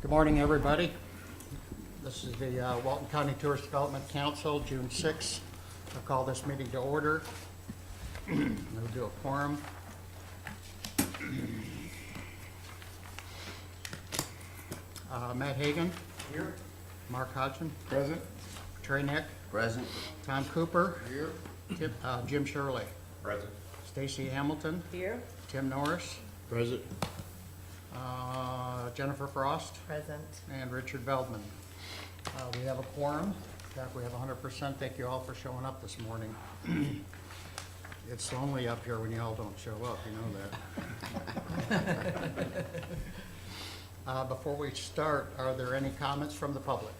Good morning, everybody. This is the Walton County Tourist Development Council, June 6th. I'll call this meeting to order. We'll do a quorum. Matt Hagan. Here. Mark Hodgson. Present. Trey Nick. Present. Tom Cooper. Here. Jim Shirley. Present. Stacy Hamilton. Here. Tim Norris. Present. Jennifer Frost. Present. And Richard Veldman. We have a quorum. In fact, we have 100%. Thank you all for showing up this morning. It's lonely up here when you all don't show up, you know that. Before we start, are there any comments from the public?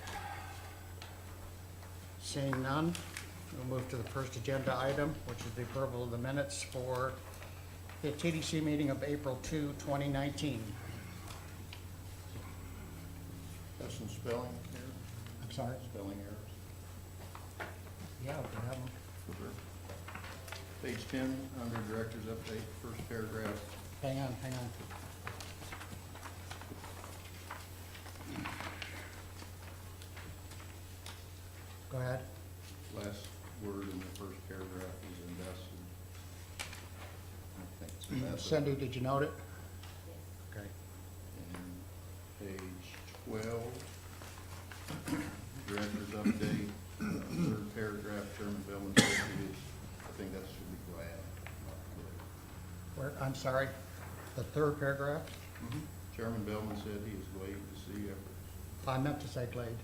Seeing none, we'll move to the first agenda item, which is the approval of the minutes for the TDC meeting of April 2, 2019. Got some spelling here, I'm sorry? spelling errors. Yeah, we have them. Page 10, under Director's Update, first paragraph. Hang on. Go ahead. Last word in the first paragraph is invested. I think it's invested. Cindy, did you note it? Okay. And page 12, Director's Update, third paragraph, Chairman Bellman said he is, I think that should be glad, not clear. Where, I'm sorry, the third paragraph? Chairman Bellman said he is glad to see efforts. I meant to say Glade.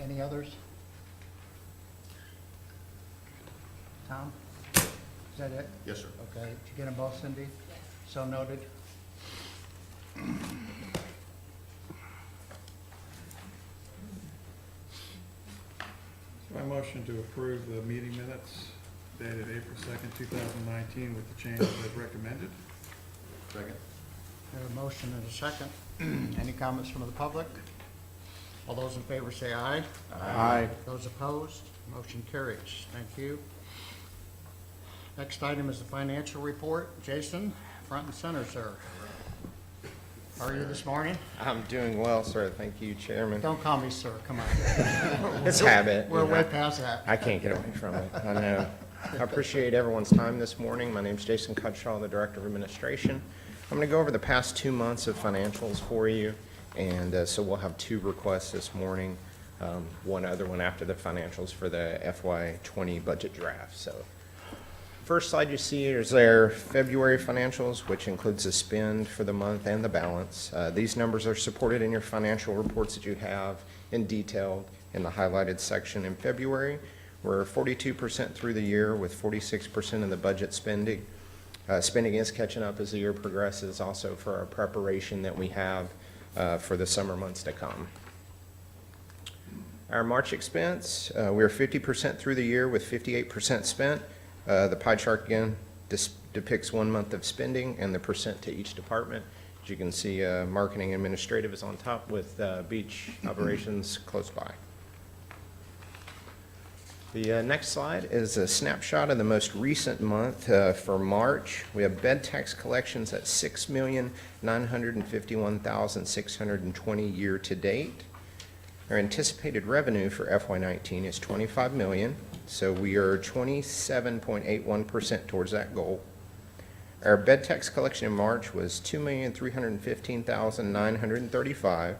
Any others? Tom? Is that it? Yes, sir. Okay, did you get them both, Cindy? Yes. So noted. My motion to approve the meeting minutes dated April 2nd, 2019 with the changes as recommended. Second. I have a motion and a second. Any comments from the public? All those in favor say aye. Aye. Those opposed, motion carries. Thank you. Next item is the financial report. Jason, front and center, sir. How are you this morning? I'm doing well, sir. Thank you, Chairman. Don't call me sir, come on. It's habit. We're you know. way past that. I can't get away from it. I know. I appreciate everyone's time this morning. My name's Jason Cudshaw, the Director of Administration. I'm going to go over the past 2 months of financials for you, and so we'll have 2 requests this morning, one other one after the financials for the FY20 budget draft. So, first slide you see is their February financials, which includes the spend for the month and the balance. These numbers are supported in your financial reports that you have in detail in the highlighted section in February. We're 42% through the year with 46% of the budget spending. Spending is catching up as the year progresses, also for our preparation that we have for the summer months to come. Our March expense, we're 50% through the year with 58% spent. The pie chart again depicts 1 month of spending and the percent to each department. As you can see, marketing administrative is on top with beach operations close by. The next slide is a snapshot of the most recent month for March. We have bed tax collections at $6,951,620 year to date. Our anticipated revenue for FY19 is $25 million, so we are 27.81% towards that goal. Our bed tax collection in March was $2,315,935,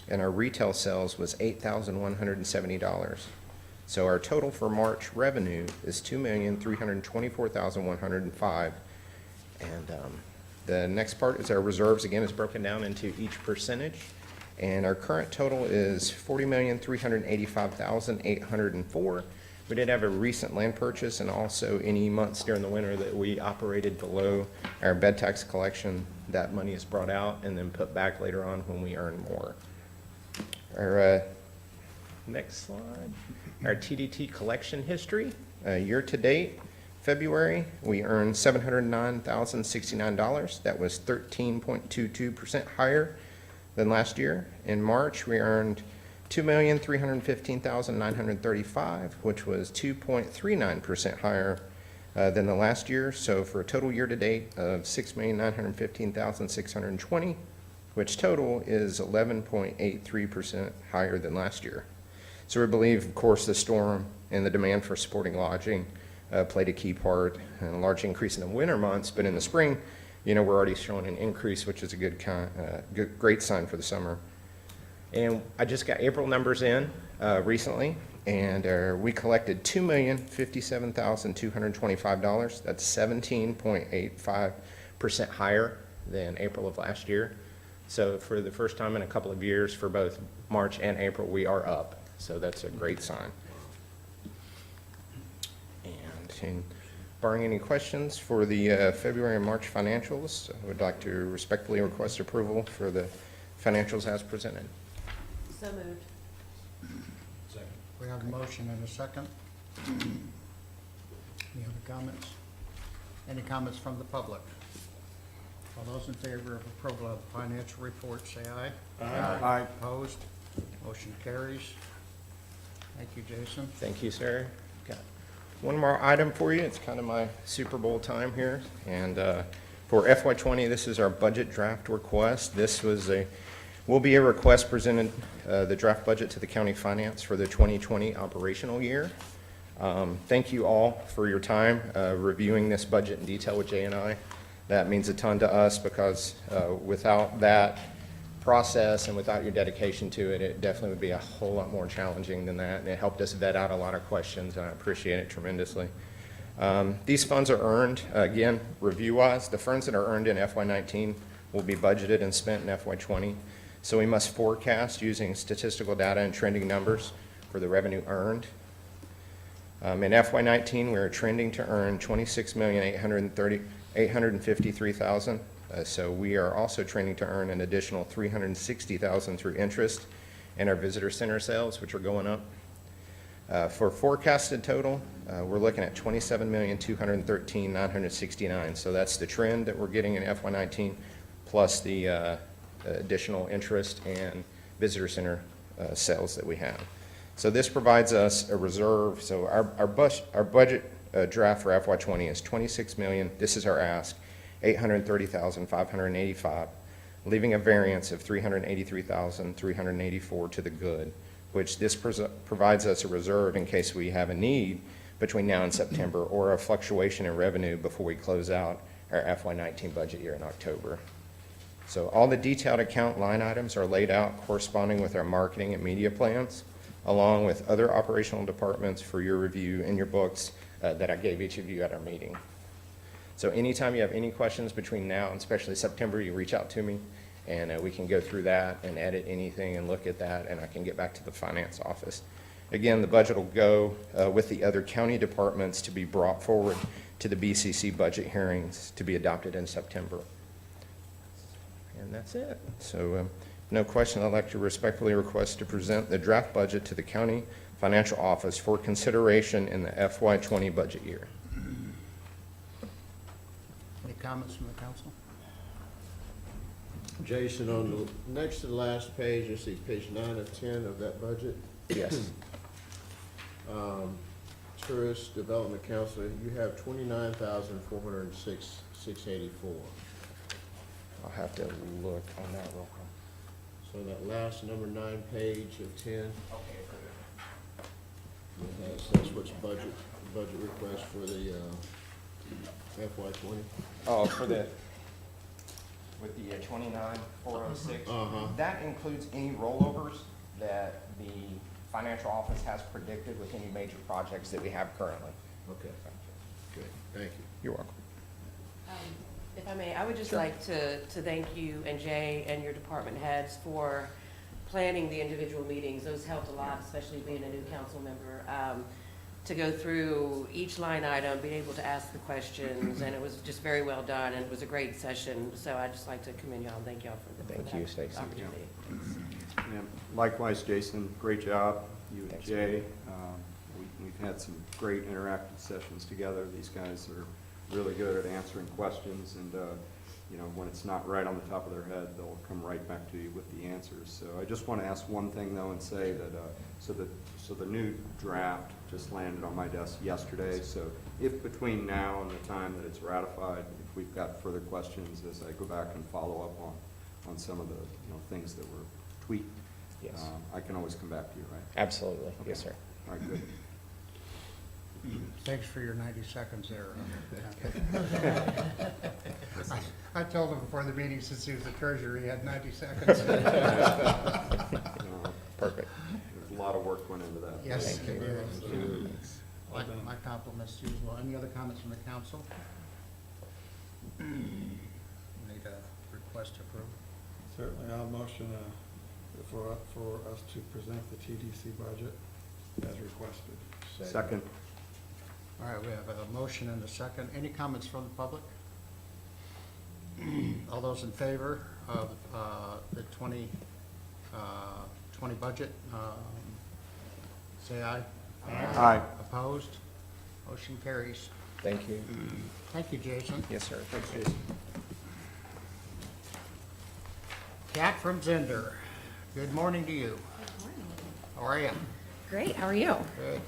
and our retail sales was $8,170. So our total for March revenue is $2,324,105. And the next part is our reserves. Again, is broken down into each percentage. And our current total is $40,385,804. We did have a recent land purchase and also any months during the winter that we operated below our bed tax collection. That money is brought out and then put back later on when we earn more. Our next slide. Our TDT collection history, year to date, February, we earned $709,069. That was 13.22% higher than last year. In March, we earned $2,315,935, which was 2.39% higher than the last year. So for a total year-to-date of $6,915,620, which total is 11.83% higher than last year. So we believe, of course, the storm and the demand for supporting lodging played a key part, and a large increase in the winter months, but in the spring, we're already showing an increase, which is a great sign for the summer. And I just got April numbers in recently, and we collected $2,057,225. That's 17.85% higher than April of last year. So for the first time in a couple of years, for both March and April, we are up. So that's a great sign. And barring any questions for the February and March financials, I would like to respectfully request approval for the financials as presented. So moved. We have a motion and a second. Any other comments? Any comments from the public? All those in favor of approval of the financial report, say aye. Aye. Opposed? Motion carries. Thank you, Jason. Thank you, sir. Got one more item for you. It's kind of my Super Bowl time here. And for FY20, this is our budget draft request. This will be a request presented, the draft budget to the county finance for the 2020 operational year. Thank you all for your time reviewing this budget in detail with Jay and I. That means a ton to us because without that process and without your dedication to it, it definitely would be a whole lot more challenging than that. And it helped us vet out a lot of questions, and I appreciate it tremendously. These funds are earned, again, review-wise, the funds that are earned in FY19 will be budgeted and spent in FY20. So we must forecast using statistical data and trending numbers for the revenue earned. In FY19, we are trending to earn $26,853,000. So we are also trending to earn an additional $360,000 through interest and our visitor center sales, which are going up. For forecasted total, we're looking at $27,213,969. So that's the trend that we're getting in FY19 plus the additional interest and visitor center sales that we have. So this provides us a reserve. So our budget draft for FY20 is $26 million. This is our ask, $830,585, leaving a variance of $383,384 to the good, which this provides us a reserve in case we have a need between now and September or a fluctuation in revenue before we close out our FY19 budget year in October. So all the detailed account line items are laid out corresponding with our marketing and media plans, along with other operational departments for your review in your books that I gave each of you at our meeting. So anytime you have any questions between now and especially September, you reach out to me, and we can go through that and edit anything and look at that, and I can get back to the finance office. Again, the budget will go with the other county departments to be brought forward to the BCC budget hearings to be adopted in September. And that's it. So no question, I'd like to respectfully request to present the draft budget to the county financial office for consideration in the FY20 budget year. Any comments from the council? Jason, on the next to the last page, you see page 9 of 10 of that budget. Yes. Tourist Development Council, you have $29,406,684. I'll have to look on that real quick. So that last number 9 page of 10, that's what's budget request for the FY20. Oh, for the, with the 29,406. That includes any rollovers that the financial office has predicted with any major projects that we have currently. Okay, good, thank you. You're welcome. If I may, I would just like to thank you and Jay and your department heads for planning the individual meetings. Those helped a lot, especially being a new council member, to go through each line item, being able to ask the questions, and it was just very well done, and it was a great session. So I'd just like to commend y'all and thank y'all for Thank that you, Stacy. opportunity. Yeah, likewise, Jason, great job, you and Thanks, Jay. We've had some great interactive sessions together. These guys are really good at answering questions, and you know, when it's not right on the top of their head, they'll come right back to you with the answers. So I just want to ask one thing though and say that, so the new draft just landed on my desk yesterday. So if between now and the time that it's ratified, if we've got further questions as I go back and follow up on some of the, you know, things that were tweaked, Yes. I can always come back to you, right? Absolutely. Yes, sir. All right, good. Thanks for your 90 seconds there. I told him before the meeting, since he was the treasurer, he had 90 seconds. Perfect. There's a lot of work went into that. Yes, Thank it you. is. My compliments to you as well. Any other comments from the council? Need a request to approve? Certainly, I'll motion for us to present the TDC budget as requested. Second. All right, we have a motion and a second. Any comments from the public? All those in favor of the 2020 budget, say aye. Aye. Opposed? Motion carries. Thank you. Thank you, Jason. Yes, sir. Thanks, Jason. Kat from Zender, good morning to you. How are you? Great, how are you? Good.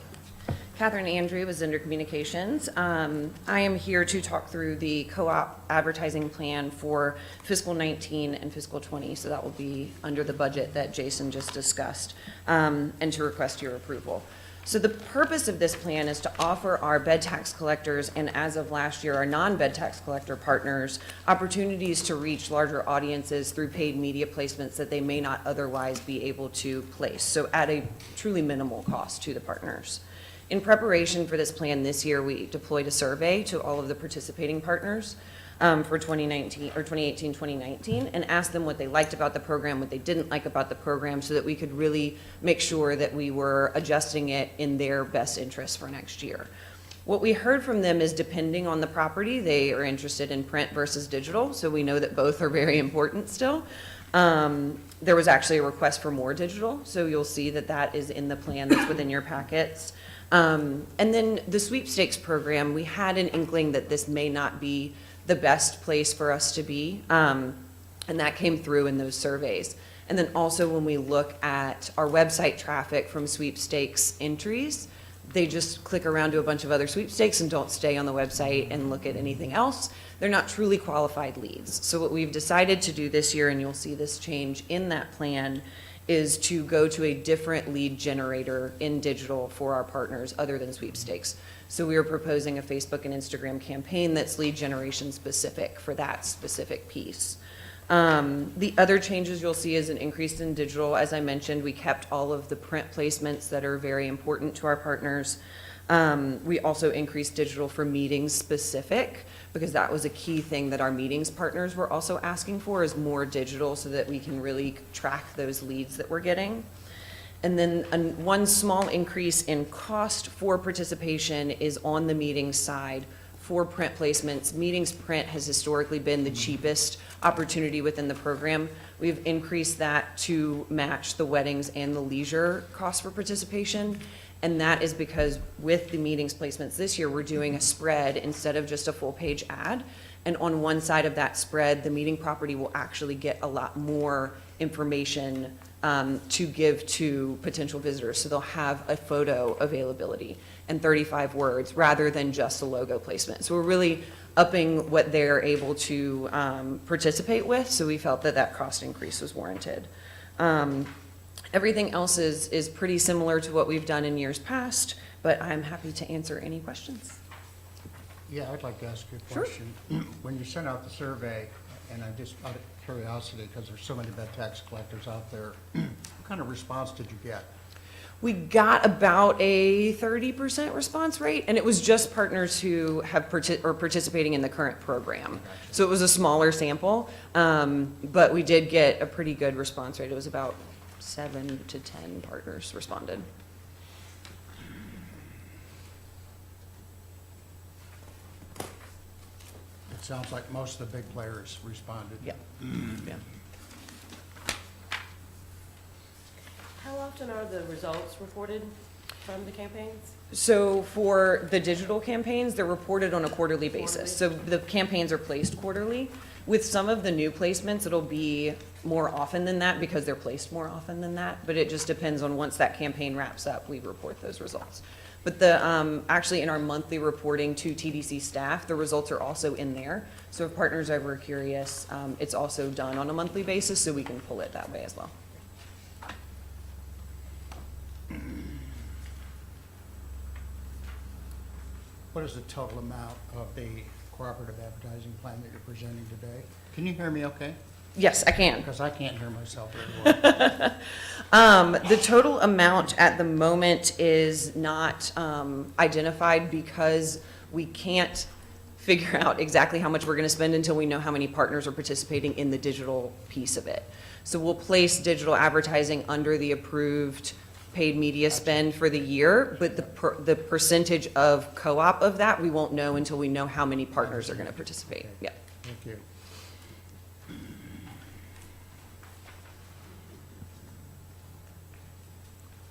Catherine Andrew with Zender Communications. I am here to talk through the co-op advertising plan for fiscal 19 and fiscal 20, so that will be under the budget that Jason just discussed, and to request your approval. So the purpose of this plan is to offer our bed tax collectors, and as of last year, our non-bed tax collector partners, opportunities to reach larger audiences through paid media placements that they may not otherwise be able to place, so at a truly minimal cost to the partners. In preparation for this plan this year, we deployed a survey to all of the participating partners for 2018-2019, and asked them what they liked about the program, what they didn't like about the program, so that we could really make sure that we were adjusting it in their best interest for next year. What we heard from them is, depending on the property, they are interested in print versus digital, so we know that both are very important still. There was actually a request for more digital, so you'll see that that is in the plan that's within your packets. And then the sweepstakes program, we had an inkling that this may not be the best place for us to be, and that came through in those surveys. And then also when we look at our website traffic from sweepstakes entries, they just click around to a bunch of other sweepstakes and don't stay on the website and look at anything else. They're not truly qualified leads. So what we've decided to do this year, and you'll see this change in that plan, is to go to a different lead generator in digital for our partners other than sweepstakes. So we are proposing a Facebook and Instagram campaign that's lead generation specific for that specific piece. The other changes you'll see is an increase in digital. As I mentioned, we kept all of the print placements that are very important to our partners. We also increased digital for meetings specific, because that was a key thing that our meetings partners were also asking for, is more digital so that we can really track those leads that we're getting. And then one small increase in cost for participation is on the meetings side for print placements. Meetings print has historically been the cheapest opportunity within the program. We've increased that to match the weddings and the leisure cost for participation. And that is because with the meetings placements this year, we're doing a spread instead of just a full page ad. And on one side of that spread, the meeting property will actually get a lot more information to give to potential visitors. So they'll have a photo availability and 35 words rather than just a logo placement. So we're really upping what they're able to participate with. So we felt that that cost increase was warranted. Everything else is pretty similar to what we've done in years past, but I'm happy to answer any questions. Yeah, I'd like to ask you a Sure. question. When you sent out the survey, and I'm just out of curiosity, because there's so many bed tax collectors out there, what kind of response did you get? We got about a 30% response rate, and it was just partners who have participating in the current program. So it was a smaller sample, but we did get a pretty good response rate. It was about 7 to 10 partners responded. It sounds like most of the big players responded. Yeah. Yeah. How often are the results reported from the campaigns? So for the digital campaigns, they're reported on a quarterly basis. So the campaigns are placed quarterly. With some of the new placements, it'll be more often than that because they're placed more often than that, but it just depends on once that campaign wraps up, we report those results. But actually in our monthly reporting to TDC staff, the results are also in there. So if partners are ever curious, it's also done on a monthly basis, so we can pull it that way as well. What is the total amount of the cooperative advertising plan that you're presenting today? Can you hear me okay? Yes, I can. Because I can't hear myself very well. The total amount at the moment is not identified because we can't figure out exactly how much we're going to spend until we know how many partners are participating in the digital piece of it. So we'll place digital advertising under the approved paid media spend for the year, but the percentage of co-op of that, we won't know until we know how many partners are going to participate. Yeah. Thank you.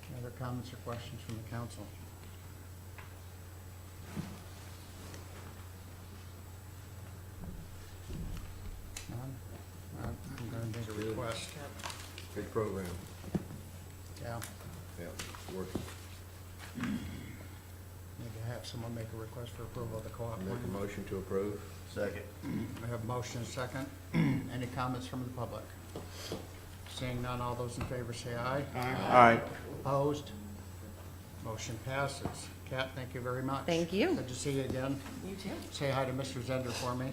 Any other comments or questions from the council? None? I'm going to make a request. Good program. Yeah, Yeah, working. need to have someone make a request for approval of the co-op Make plan. a motion to approve. Second. We have a motion and a second. Any comments from the public? Seeing none, all those in favor say aye. Aye. Opposed? Motion passes. Kat, thank you very much. Thank you. Good to see you again. You too. Say hi to Mr. Zender for me.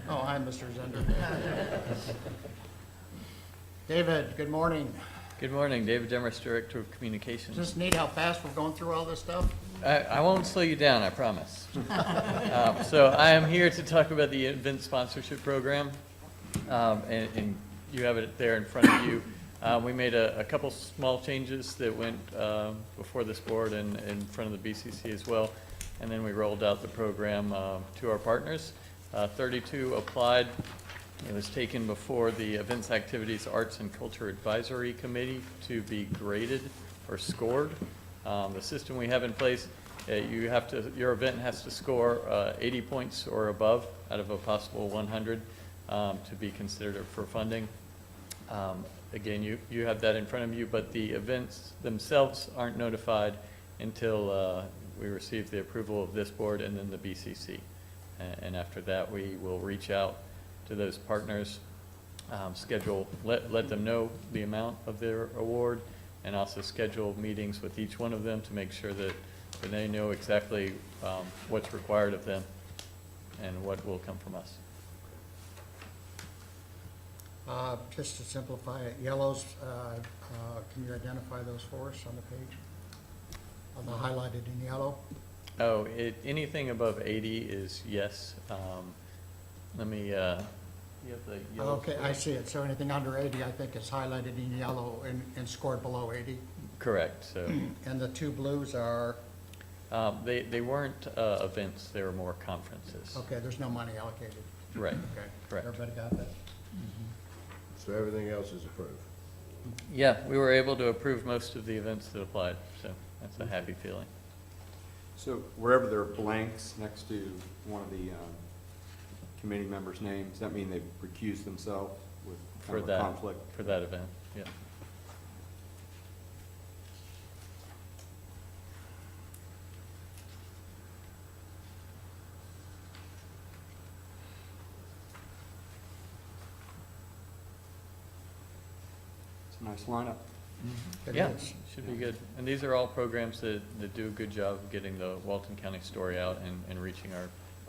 Oh, hi, Mr. Zender. David, good morning. Good morning, David Demers, Director of Communications. Just neat how fast we're going through all this stuff. I won't slow you down, I promise. So I am here to talk about the event sponsorship program, and you have it there in front of you. We made a couple small changes that went before this board and in front of the BCC as well, and then we rolled out the program to our partners. 32 applied. It was taken before the Events, Activities, Arts, and Culture Advisory Committee to be graded or scored. The system we have in place, your event has to score 80 points or above out of a possible 100 to be considered for funding. Again, you have that in front of you, but the events themselves aren't notified until we receive the approval of this board and then the BCC. And after that, we will reach out to those partners, let them know the amount of their award, and also schedule meetings with each one of them to make sure that they know exactly what's required of them and what will come from us. Just to simplify it, yellows, can you identify those for us on the page? The highlighted in yellow? Oh, anything above 80 is yes. Let me, you have the yellow. Okay, I see it. So anything under 80, I think is highlighted in yellow and scored below 80. Correct, so, And the two blues are, they weren't events, they were more conferences. okay, there's no money allocated. Right, Okay. correct. Everybody got that? So everything else is approved. Yeah, we were able to approve most of the events that applied, so that's a happy feeling. So wherever there are blanks next to one of the committee members' names, does that mean they've recused themselves with For kind of a that, conflict? for that event, yeah. It's a nice lineup. It Yeah, is. should be good. And these are all programs that do a good job of getting the Walton County story out and reaching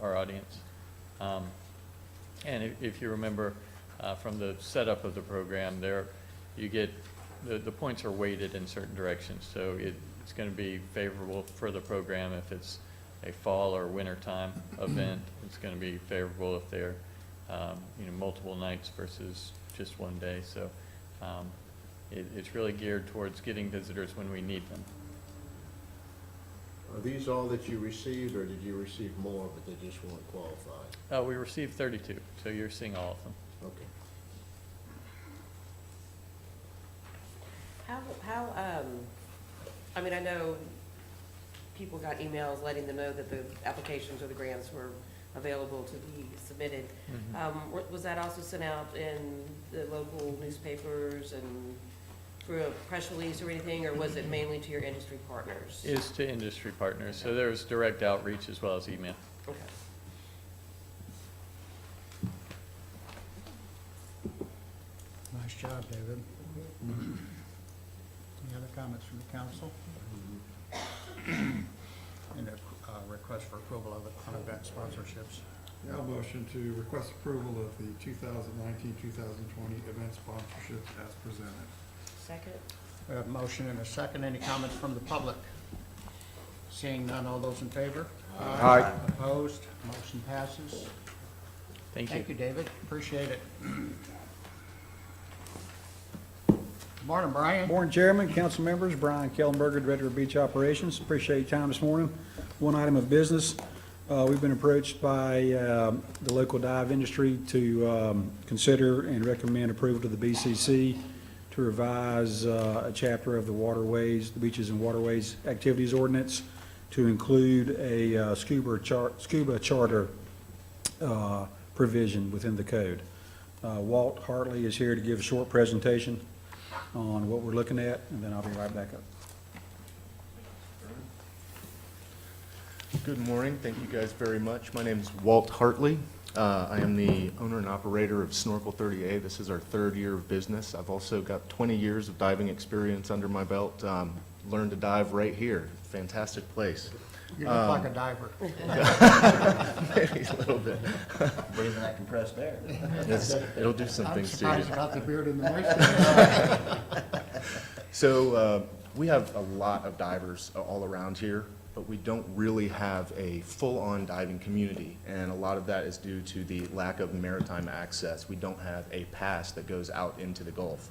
our audience. And if you remember from the setup of the program, you get, the points are weighted in certain directions. So it's going to be favorable for the program if it's a fall or wintertime event. It's going to be favorable if they're multiple nights versus just one day. So it's really geared towards getting visitors when we need them. Are these all that you received, or did you receive more, but they just weren't qualified? We received 32, so you're seeing all of them. Okay. I mean, I know people got emails letting them know that the applications or the grants available to be submitted. Was that also sent out in the local newspapers and through a press release or anything, or was it mainly to your industry partners? Is to industry partners, so there's direct outreach as well as email. Okay. Nice job, David. Any other comments from the council? And a request for approval of the event sponsorships. I'll motion to request approval of the 2019-2020 event sponsorships as presented. Second? We have a motion and a second. Any comments from the public? Seeing none, all those in favor? Aye. Opposed? Motion passes. Thank you. Thank you, David. Appreciate it. Morning, Brian. Morning, Chairman, council members. Brian Kellenberger, Director of Beach Operations. Appreciate your time this morning. One item of business. We've been approached by the local dive industry to consider and recommend approval to the BCC to revise a chapter of the waterways, the Beaches and Waterways Activities Ordinance to include a scuba charter provision within the code. Walt Hartley is here to give a short presentation on what we're looking at, and then I'll be right back up. Good morning. Thank you guys very much. My name is Walt Hartley. I am the owner and operator of Snorkel 30A. This is our third year of business. I've also got 20 years of diving experience under my belt. Learned to dive right here. Fantastic place. You look like a diver. Maybe a little bit. Breathing that compressed air. It'll do some I'm things to you. surprised about the beard and the mustache. So we have a lot of divers all around here, but we don't really have a full-on diving community, and a lot of that is due to the lack of maritime access. We don't have a pass that goes out into the Gulf.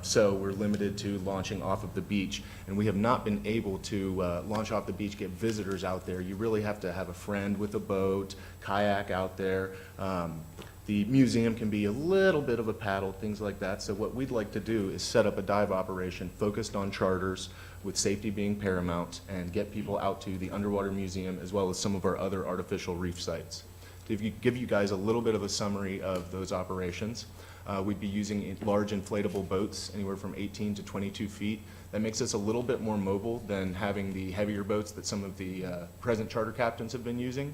So we're limited to launching off of the beach, and we have not been able to launch off the beach, get visitors out there. You really have to have a friend with a boat, kayak out there. The museum can be a little bit of a paddle, things like that. So what we'd like to do is set up a dive operation focused on charters, with safety being paramount, and get people out to the underwater museum as well as some of our other artificial reef sites. To give you guys a little bit of a summary of those operations, we'd be using large inflatable boats, anywhere from 18 to 22 feet. That makes us a little bit more mobile than having the heavier boats that some of the present charter captains have been using.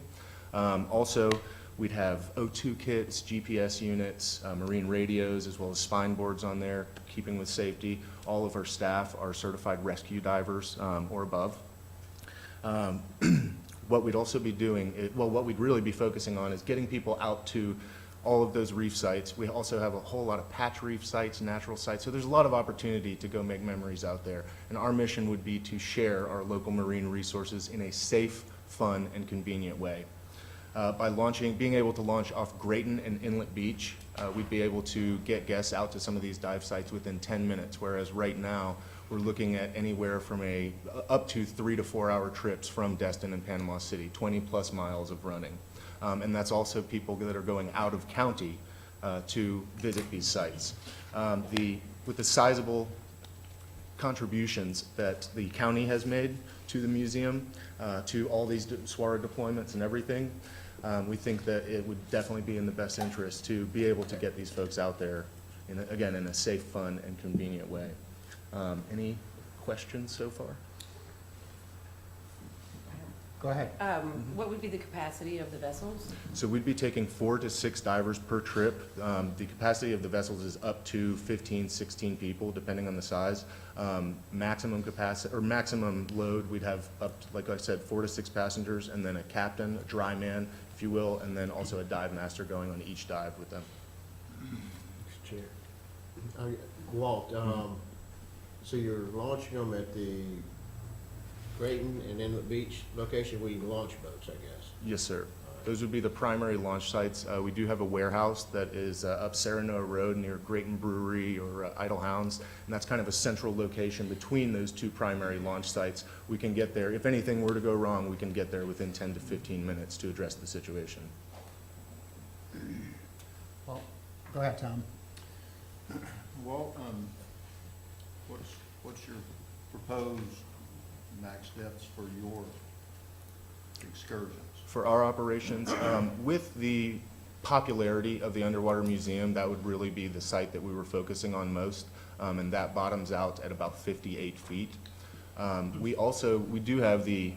Also, we'd have O2 kits, GPS units, marine radios, as well as spine boards on there, keeping with safety. All of our staff are certified rescue divers or above. What we'd also be doing, what we'd really be focusing on is getting people out to all of those reef sites. We also have a whole lot of patch reef sites, natural sites, so there's a lot of opportunity to go make memories out there. And our mission would be to share our local marine resources in a safe, fun, and convenient way. By being able to launch off Grayton and Inlet Beach, we'd be able to get guests out to some of these dive sites within 10 minutes, whereas right now we're looking at anywhere from up to 3 to 4 hour trips from Destin and Panama City, 20 plus miles of running. And that's also people that are going out of county to visit these sites. With the sizable contributions that the county has made to the museum, to all these SWARA deployments and everything, we think that it would definitely be in the best interest to be able to get these folks out there, again, in a safe, fun, and convenient way. Any questions so far? Go ahead. What would be the capacity of the vessels? So we'd be taking 4 to 6 divers per trip. The capacity of the vessels is up to 15, 16 people, depending on the size. Maximum capacity, or maximum load, we'd have up to, like I said, 4 to 6 passengers, and then a captain, a dry man, if you will, and then also a dive master going on each dive with them. Mr. Chair. Walt, so you're launching them at the Grayton and Inlet Beach location where you can launch boats, I guess? Yes, sir. Those would be the primary launch sites. We do have a warehouse that is up Serenoa Road near Grayton Brewery or Idle Hounds, and that's kind of a central location between those two primary launch sites. We can get there. If anything were to go wrong, we can get there within 10 to 15 minutes to address the situation. Well, go ahead, Tom. Walt, what's your proposed max depths for your excursions? For our operations, with the popularity of the underwater museum, that would really be the site that we were focusing on most, and that bottoms out at about 58 feet. We do have the,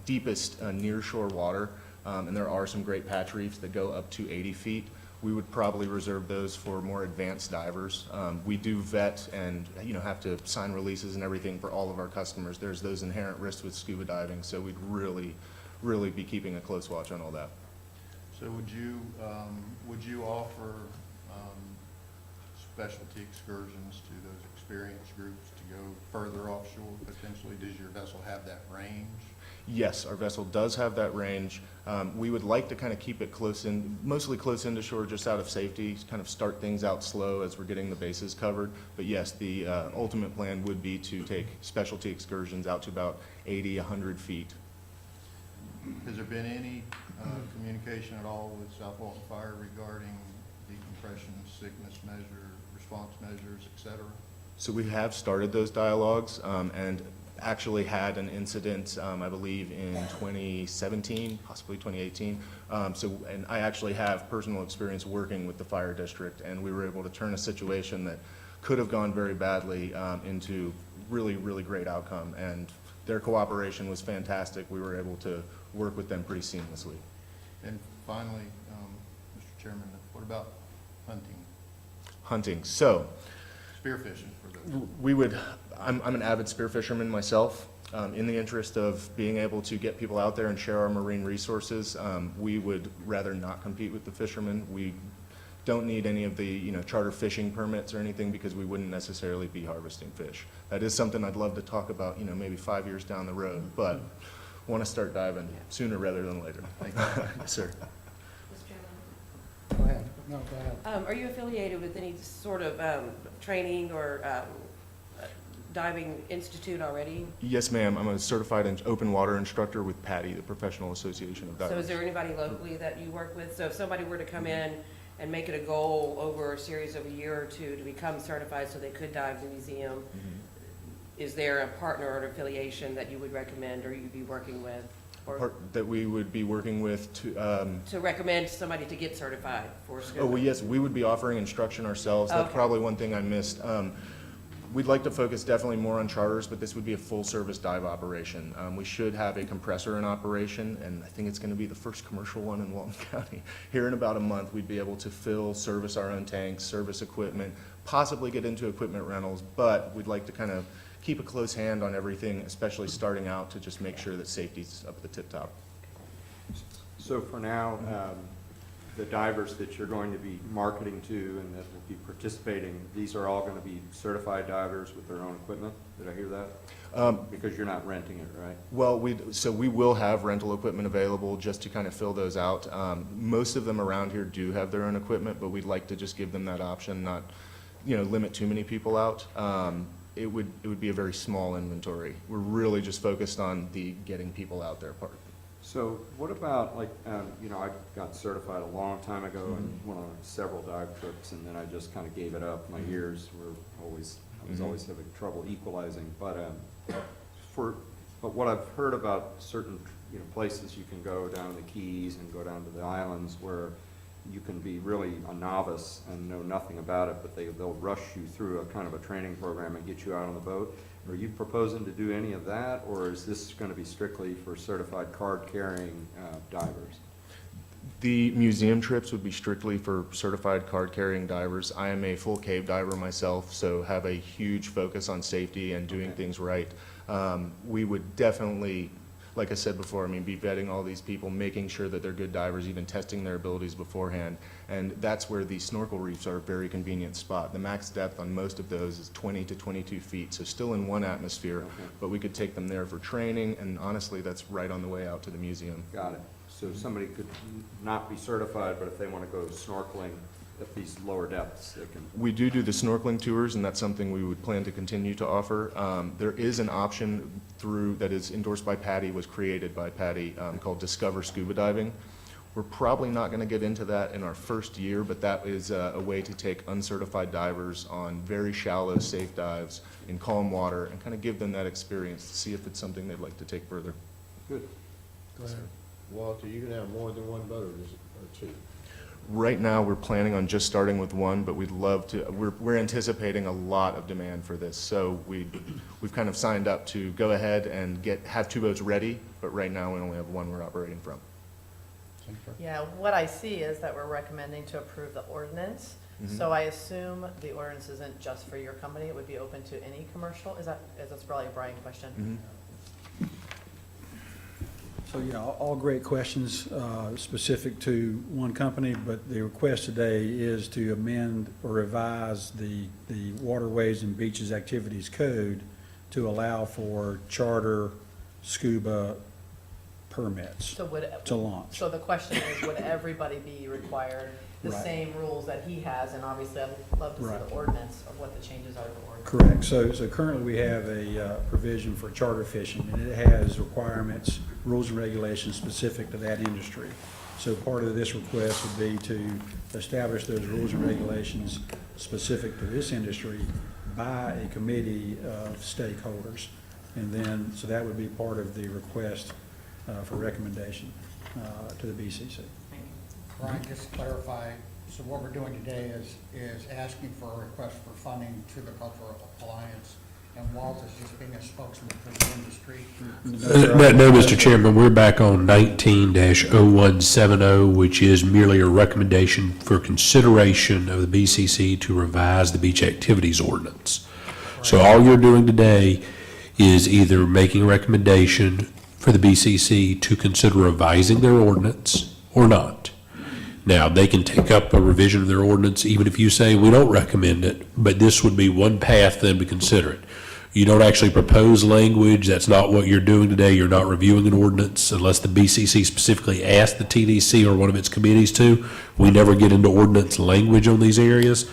deepest nearshore water, and there are some great patch reefs that go up to 80 feet. We would probably reserve those for more advanced divers. We do vet and, have to sign releases and everything for all of our customers. There's those inherent risks with scuba diving, so we'd really be keeping a close watch on all that. So would you offer specialty excursions to those experienced groups to go further offshore potentially? Does your vessel have that range? Yes, our vessel does have that range. We would like to kind of keep it mostly close into shore, just out of safety, kind of start things out slow as we're getting the bases covered. But yes, the ultimate plan would be to take specialty excursions out to about 80, 100 feet. Has there been any communication at all with South Walton Fire regarding decompression, sickness measure, response measures, et cetera? So we have started those dialogues, and actually had an incident, I believe, in 2017, possibly 2018. And I actually have personal experience working with the fire district, and we were able to turn a situation that could have gone very badly into really, really great outcome. And their cooperation was fantastic. We were able to work with them pretty seamlessly. And finally, Mr. Chairman, what about hunting, Hunting. So spearfishing for those? I'm an avid spear fisherman myself. In the interest of being able to get people out there and share our marine resources, we would rather not compete with the fishermen. We don't need any of the charter fishing permits or anything because we wouldn't necessarily be harvesting fish. That is something I'd love to talk about, maybe 5 years down the road, but want to start diving sooner rather than later. Thank you. Yes, sir. Mr. Chairman? Go ahead. No, go ahead. Are you affiliated with any sort of training or diving institute already? Yes, ma'am. I'm a certified open water instructor with PADI, the Professional Association of Divers. So is there anybody locally that you work with? So if somebody were to come in and make it a goal over a series of a year or two to become certified so they could dive the museum, is there a partner or an affiliation that you would recommend or you'd be working with? Or That we would be working with to recommend somebody to get certified for scuba? Oh, well, yes, we would be offering instruction ourselves. That's Okay. probably one thing I missed. We'd like to focus definitely more on charters, but this would be a full-service dive operation. We should have a compressor in operation, and I think it's going to be the first commercial one in Walton County. Here in about a month, we'd be able to service our own tanks, service equipment, possibly get into equipment rentals, but we'd like to kind of keep a close hand on everything, especially starting out, to just make sure that safety's up at the tip-top. So for now, the divers that you're going to be marketing to and that will be participating, these are all going to be certified divers with their own equipment? Did I hear that? Because you're not renting it, right? Well, we will have rental equipment available just to kind of fill those out. Most of them around here do have their own equipment, but we'd like to just give them that option, not, limit too many people out. It would be a very small inventory. We're really just focused on the getting people out there part. So what about, like, I got certified a long time ago and went on several dive trips, and then I just kind of gave it up. My ears were I was always having trouble equalizing. But what I've heard about certain places you can go down to the Keys and go down to the islands where you can be really a novice and know nothing about it, but they'll rush you through a kind of a training program and get you out on the boat. Are you proposing to do any of that, or is this going to be strictly for certified card-carrying divers? The museum trips would be strictly for certified card-carrying divers. I am a full cave diver myself, so have a huge focus on safety and doing things right. We would definitely, like I said before, be vetting all these people, making sure that they're good divers, even testing their abilities beforehand. And that's where the snorkel reefs are a very convenient spot. The max depth on most of those is 20 to 22 feet, so still in one atmosphere, but we could take them there for training, and honestly, that's right on the way out to the museum. Got it. So somebody could not be certified, but if they want to go snorkeling at these lower depths, they can. We do the snorkeling tours, and that's something we would plan to continue to offer. There is an option that is endorsed by PADI, was created by PADI, called Discover Scuba Diving. We're probably not going to get into that in our first year, but that is a way to take uncertified divers on very shallow, safe dives in calm water and kind of give them that experience to see if it's something they'd like to take further. Good. Go ahead. Walter, you can have more than one boat or two? Right now, we're planning on just starting with one, but we'd love to, we're anticipating a lot of demand for this. So we've kind of signed up to go ahead and have 2 boats ready, but right now we only have one we're operating from. Yeah, what I see is that we're recommending to approve the ordinance. So I assume the ordinance isn't just for your company, it would be open to any commercial? That's probably a Brian question. So, yeah, all great questions specific to one company, but the request today is to amend or revise the Waterways and Beaches Activities Code to allow for charter scuba permits So would, to launch. so the question is, would everybody be required the Right. same rules that he has? And obviously, I'd love to see Right. the ordinance of what the changes are to the ordinance. Correct. So currently, we have a provision for charter fishing, and it has requirements, rules and regulations specific to that industry. So part of this request would be to establish those rules and regulations specific to this industry by a committee of stakeholders. And then, so that would be part of the request for recommendation to the BCC. Brian, just to clarify, so what we're doing today is asking for a request for funding to the Cultural Alliance, and Walt is just being a spokesman for the industry. No, Mr. Chairman, we're back on 19-0170, which is merely a recommendation for consideration of the BCC to revise the Beach Activities Ordinance. So all you're doing today is either making a recommendation for the BCC to consider revising their ordinance or not. Now, they can take up a revision of their ordinance, even if you say we don't recommend it, but this would be one path for them to consider it. You don't actually propose language. That's not what you're doing today. You're not reviewing an ordinance unless the BCC specifically asks the TDC or one of its committees to. We never get into ordinance language on these areas.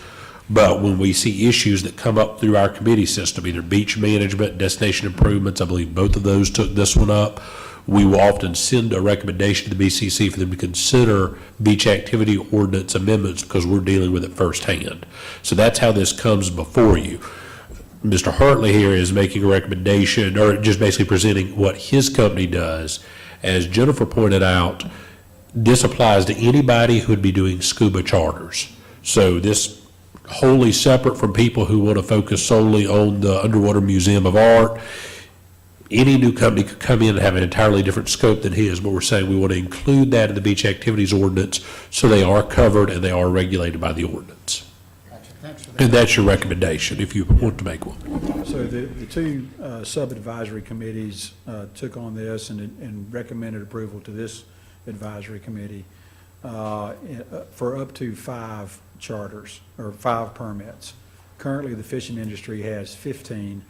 But when we see issues that come up through our committee system, either beach management, destination improvements, I believe both of those took this one up, we will often send a recommendation to the BCC for them to consider beach activity ordinance amendments because we're dealing with it firsthand. So that's how this comes before you. Mr. Hartley here is making a recommendation, or just basically presenting what his company does. As Jennifer pointed out, this applies to anybody who would be doing scuba charters. So this wholly separate from people who want to focus solely on the Underwater Museum of Art. Any new company could come in and have an entirely different scope than his, but we're saying we want to include that in the Beach Activities Ordinance so they are covered and they are regulated by the ordinance. Gotcha, thanks for that. And that's your recommendation, if you want to make one. So the two sub-advisory committees took on this and recommended approval to this advisory committee for up to 5 charters, or 5 permits. Currently, the fishing industry has 15,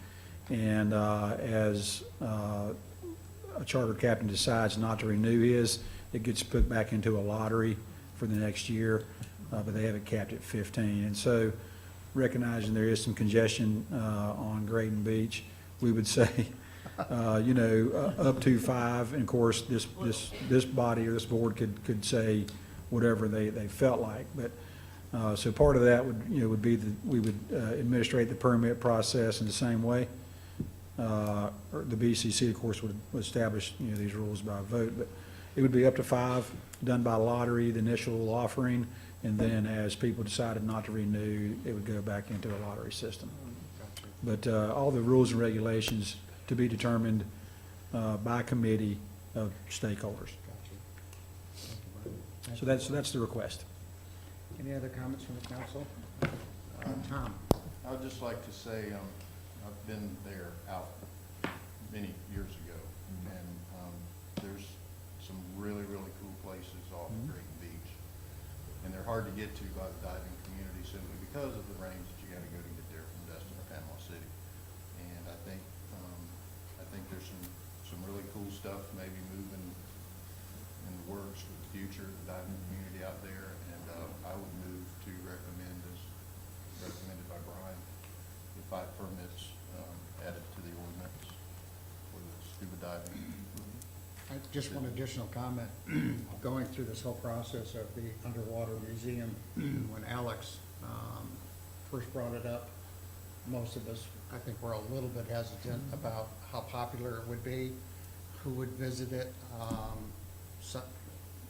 and as a charter captain decides not to renew his, it gets put back into a lottery for the next year, but they have it capped at 15. And so, recognizing there is some congestion on Grayton Beach, we would say, up to 5. And of course, this body or this board could say whatever they felt like. But so part of that would be that we would administrate the permit process in the same way. Or the BCC, of course, would establish these rules by vote, but it would be up to 5, done by lottery, the initial offering, and then as people decided not to renew, it would go back into a lottery system. But all the rules and regulations to be determined by committee of stakeholders. So that's the request. Any other comments from the council? Tom? I would just like to say, I've been there out many years ago, and there's some really, really cool places off of Grayton Beach. And they're hard to get to by the diving community simply because of the range that you gotta go to get there from Destin or Panama City. And I think there's some really cool stuff maybe moving in the works for the future, the diving community out there. And I would move to recommend, as recommended by Brian, the 5 permits added to the ordinance for the scuba diving. Just one additional comment. Going through this whole process of the Underwater Museum, when Alex first brought it up, most of us, I think, were a little bit hesitant about how popular it would be, who would visit it.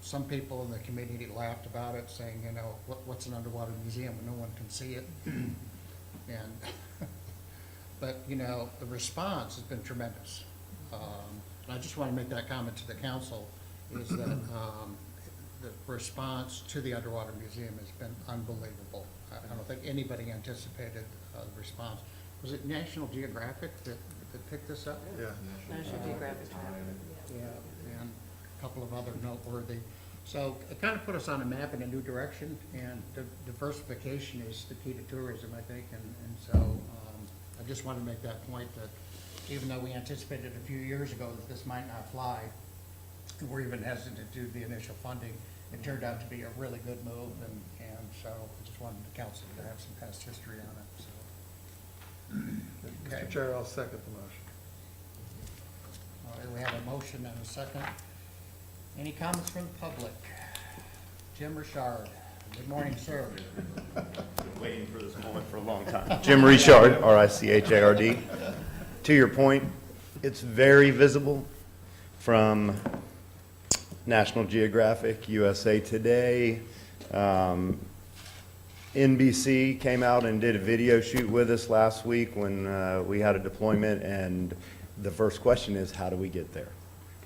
some people in the community laughed about it, saying, you know, what's an underwater museum when no one can see it? And, but, you know, the response has been tremendous. I just want to make that comment to the council, is that the response to the underwater museum has been unbelievable. I don't think anybody anticipated the response. Was it National Geographic that picked this up? Yeah. National Geographic. Yeah, and a couple of other noteworthy. So it kind of put us on a map in a new direction, and diversification is the key to tourism, I think, and so I just wanted to make that point, that even though we anticipated a few years ago that this might not fly, and we're even hesitant to do the initial funding, it turned out to be a really good move, and so I just wanted the council to have some past history on it, so. Okay. Mr. Chair, I'll second the motion. All right, we have a motion and a second. Any comments from the public? Jim Richard, good morning, sir. Waiting for this moment for a long time. Jim Richard, R-I-C-H-A-R-D. To your point, it's very visible from National Geographic, USA Today. NBC came out and did a video shoot with us last week when we had a deployment, and the first question is, how do we get there?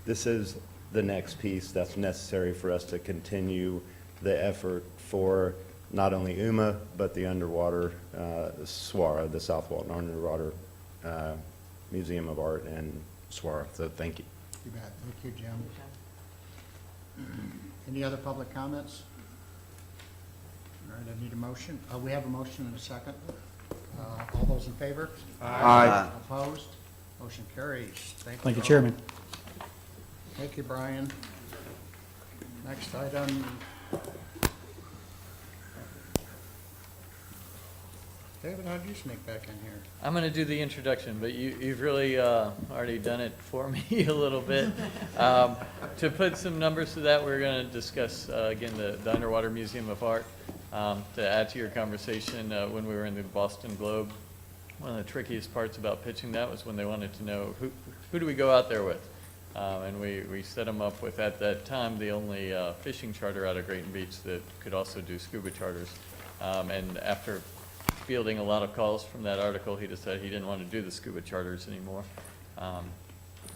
This is the next piece that's necessary for us to continue the effort for not only UMA, but the underwater SWARA, the South Walton Underwater Museum of Art and SWARA. So thank you. You bet. Thank you, Jim. Any other public comments? All right, I need a motion. We have a motion and a second. All those in favor? Aye. Opposed? Motion carries. Thank you. Thank you, all. Chairman. Thank you, Brian. Next item. David, how did you sneak back in here? I'm going to do the introduction, but you've really already done it for me a little bit. To put some numbers to that, we're going to discuss, again, the Underwater Museum of Art. To add to your conversation, when we were in the Boston Globe, one of the trickiest parts about pitching that was when they wanted to know who do we go out there with. And we set them up with, at that time, the only fishing charter out of Grayton Beach that could also do scuba charters. And after fielding a lot of calls from that article, he decided he didn't want to do the scuba charters anymore.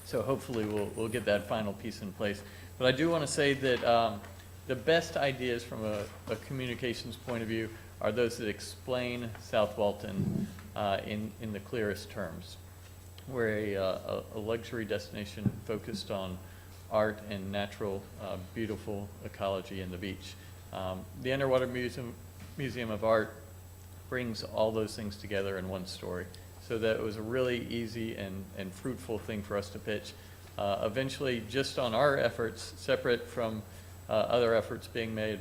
So hopefully we'll get that final piece in place. But I do want to say that the best ideas from a communications point of view are those that explain South Walton in the clearest terms. We're a luxury destination focused on art and natural, beautiful ecology in the beach. The Underwater Museum of Art brings all those things together in one story. So that it was a really easy and fruitful thing for us to pitch. Eventually, just on our efforts, separate from other efforts being made,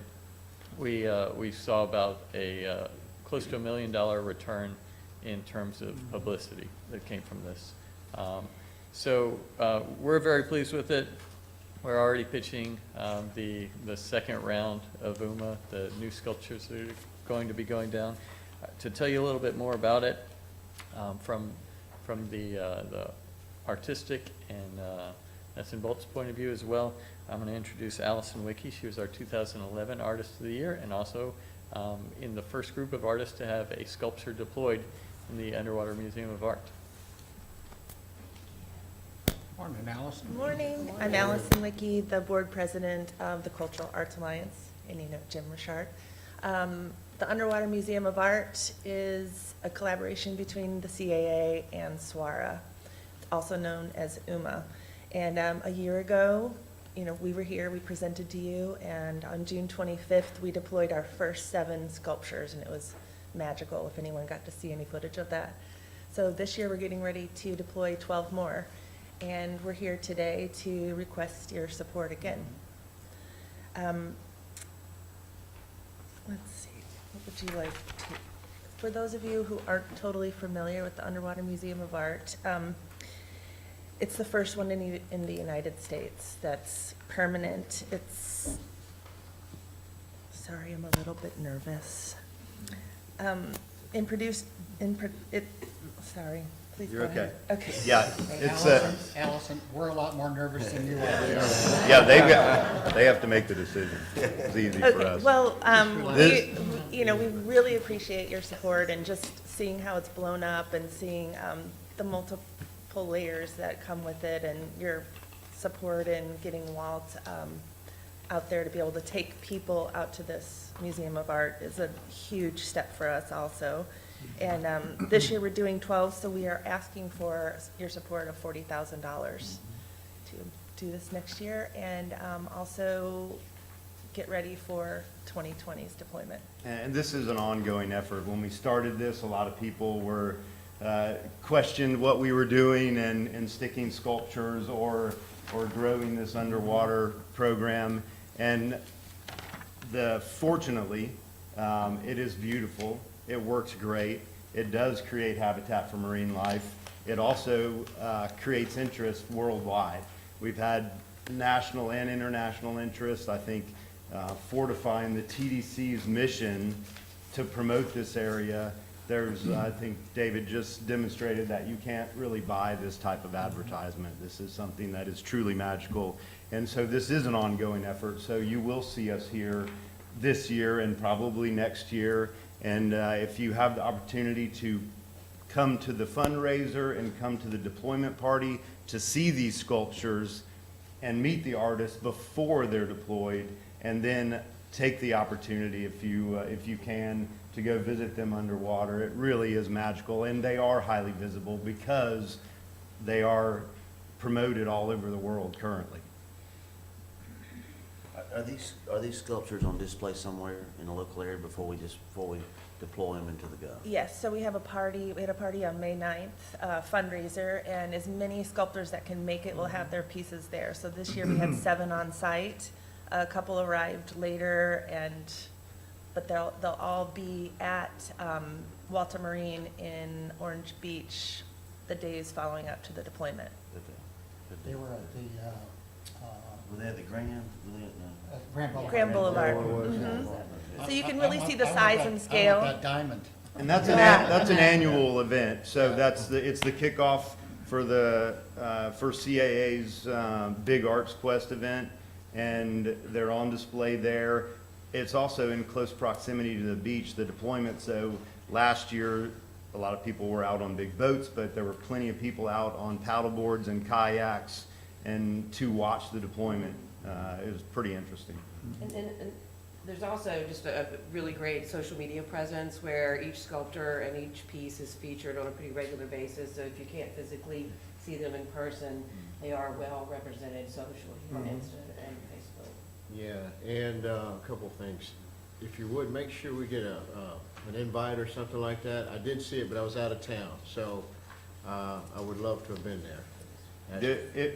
we saw about a close to $1 million return in terms of publicity that came from this. So we're very pleased with it. We're already pitching the second round of UMA, the new sculptures that are going to be going down. To tell you a little bit more about it, from the artistic and nuts and bolts point of view as well, I'm going to introduce Allison Wicke. She was our 2011 Artist of the Year, and also in the first group of artists to have a sculpture deployed in the Underwater Museum of Art. Morning, Allison. Good morning. I'm Allison Wicke, the board president of the Cultural Arts Alliance, and you know Jim Richard. The Underwater Museum of Art is a collaboration between the CAA and SWARA, also known as UMA. And a year ago, you know, we were here, we presented to you, and on June 25th, we deployed our first 7 sculptures, and it was magical if anyone got to see any footage of that. So this year, we're getting ready to deploy 12 more. And we're here today to request your support again. Let's see, what would you like to, for those of you who aren't totally familiar with the Underwater Museum of Art, it's the first one in the United States that's permanent. It's, sorry, I'm a little bit nervous. Sorry. Please You're go ahead. okay. Okay. Yeah, Hey, it's Allison, we're a lot more nervous than you are. yeah, They have to make the decision. It's easy for Okay, us. well, This- we really appreciate your support and just seeing how it's blown up and seeing the multiple layers that come with it and your support in getting Walt out there to be able to take people out to this Museum of Art is a huge step for us also. And this year we're doing 12, so we are asking for your support of $40,000 to do this next year, and also get ready for 2020's deployment. And this is an ongoing effort. When we started this, a lot of people were questioned what we were doing and sticking sculptures or growing this underwater program. And fortunately, it is beautiful. It works great. It does create habitat for marine life. It also creates interest worldwide. We've had national and international interest. I think fortifying the TDC's mission to promote this area. I think David just demonstrated that you can't really buy this type of advertisement. This is something that is truly magical. And so this is an ongoing effort. So you will see us here this year and probably next year. And if you have the opportunity to come to the fundraiser and come to the deployment party to see these sculptures and meet the artists before they're deployed, and then take the opportunity, if you can, to go visit them underwater. It really is magical, and they are highly visible because they are promoted all over the world currently. Are these sculptures on display somewhere in the local area before we deploy them into the Gulf? Yes, so we had a party on May 9th, fundraiser, and as many sculptors that can make it will have their pieces there. So this year we had 7 on site, a couple arrived later, but they'll all be at Walter Marine in Orange Beach the days following up to the deployment. They were at the, Were they at the Grand? Were they at the? Grand Boulevard. Mhm. So you can really see the size and I scale. want that diamond. And that's an annual event, so it's the kickoff for for CAA's Big Arts Quest event, and they're on display there. It's also in close proximity to the beach, the deployment. So last year, a lot of people were out on big boats, but there were plenty of people out on paddle boards and kayaks and to watch the deployment. It was pretty interesting. And there's also just a really great social media presence where each sculptor and each piece is featured on a pretty regular basis. So if you can't physically see them in person, they are well represented socially on Insta and Facebook. Yeah, and a couple of things. If you would, make sure we get an invite or something like that. I did see it, but I was out of town, so I would love to have been there.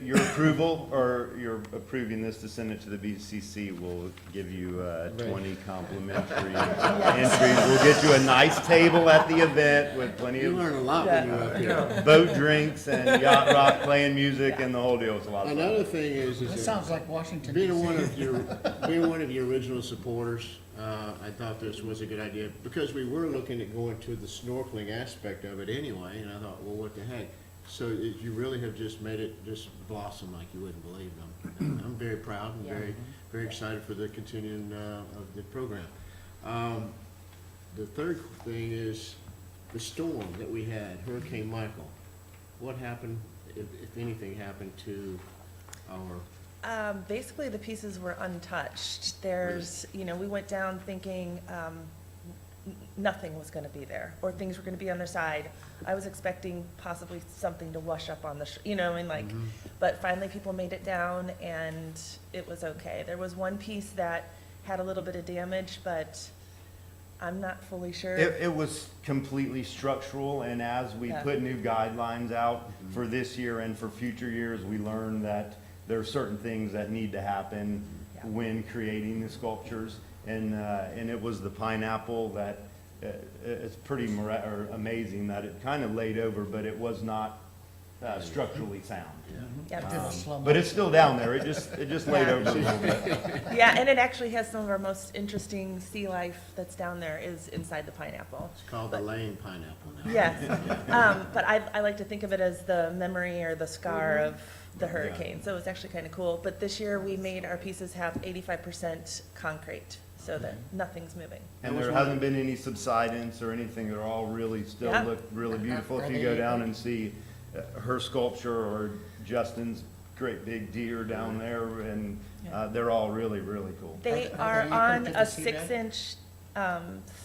Your approval, or you're approving this to send it to the BCC, will give you 20 complimentary entries. We'll get you a nice table at the event with plenty of a lot when you're up here. boat drinks and yacht rock playing music and the whole deal. It's a lot of fun. Another thing is That sounds like Washington, being D.C. being one of your original supporters, I thought this was a good idea, because we were looking at going to the snorkeling aspect of it anyway, and I thought, well, what the heck? So you really have just made it just blossom like you wouldn't believe them. I'm very proud and very, very excited for the continuing of the program. The third thing is the storm that we had, Hurricane Michael. What happened, if anything happened to our? Basically, the pieces were untouched. There's, we went down thinking nothing was going to be there, or things were going to be on their side. I was expecting possibly something to wash up on the, but finally people made it down and it was okay. There was one piece that had a little bit of damage, but I'm not fully sure. It was completely structural, and as we put new guidelines out for this year and for future years, we learned that there are certain things that need to happen when creating the sculptures. And it was the pineapple that it's pretty amazing that it kind of laid over, but it was not structurally sound. But it's still down there. It just laid over a little bit. Yeah, and it actually has some of our most interesting sea life that's down there is inside the pineapple. It's called the lane pineapple now. Yes, but I like to think of it as the memory or the scar of the hurricane, so it was actually kind of cool. But this year, we made our pieces have 85% concrete, so that nothing's moving. And there hasn't been any subsidence or anything. They're all really still Yeah. look really beautiful. Are If you they go down anchored? and see her sculpture or Justin's great big deer down there, and they're all really, really cool. They Are are they on anchored to a the seabed? 6-inch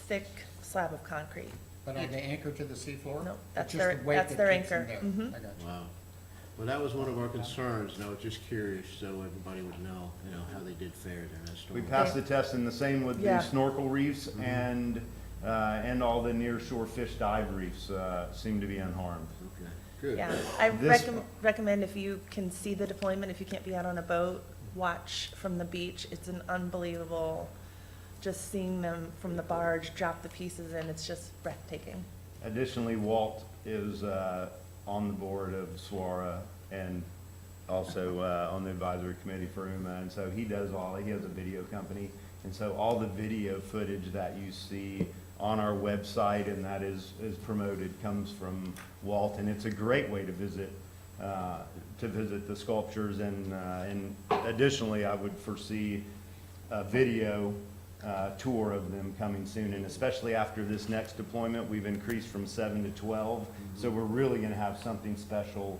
thick slab of concrete. But are they anchored to the seafloor? No, It's that's just their- the weight that's that their keeps them anchor. there. Mhm. I got you. Wow. Well, that was one of our concerns, and I was just curious, so everybody would know, how they did fare during that storm. We passed the test, and the same with the Yeah. snorkel reefs and all the near shore fish dive reefs seem to be unharmed. Okay, good. Yeah, I This- recommend if you can see the deployment, if you can't be out on a boat, watch from the beach. It's an unbelievable, just seeing them from the barge drop the pieces in, it's just breathtaking. Additionally, Walt is on the board of SWARA and also on the advisory committee for UMA, and so he has a video company, and so all the video footage that you see on our website and that is promoted comes from Walt, and it's a great way to visit the sculptures, and additionally, I would foresee a video tour of them coming soon, and especially after this next deployment, we've increased from 7 to 12, so we're really gonna have something special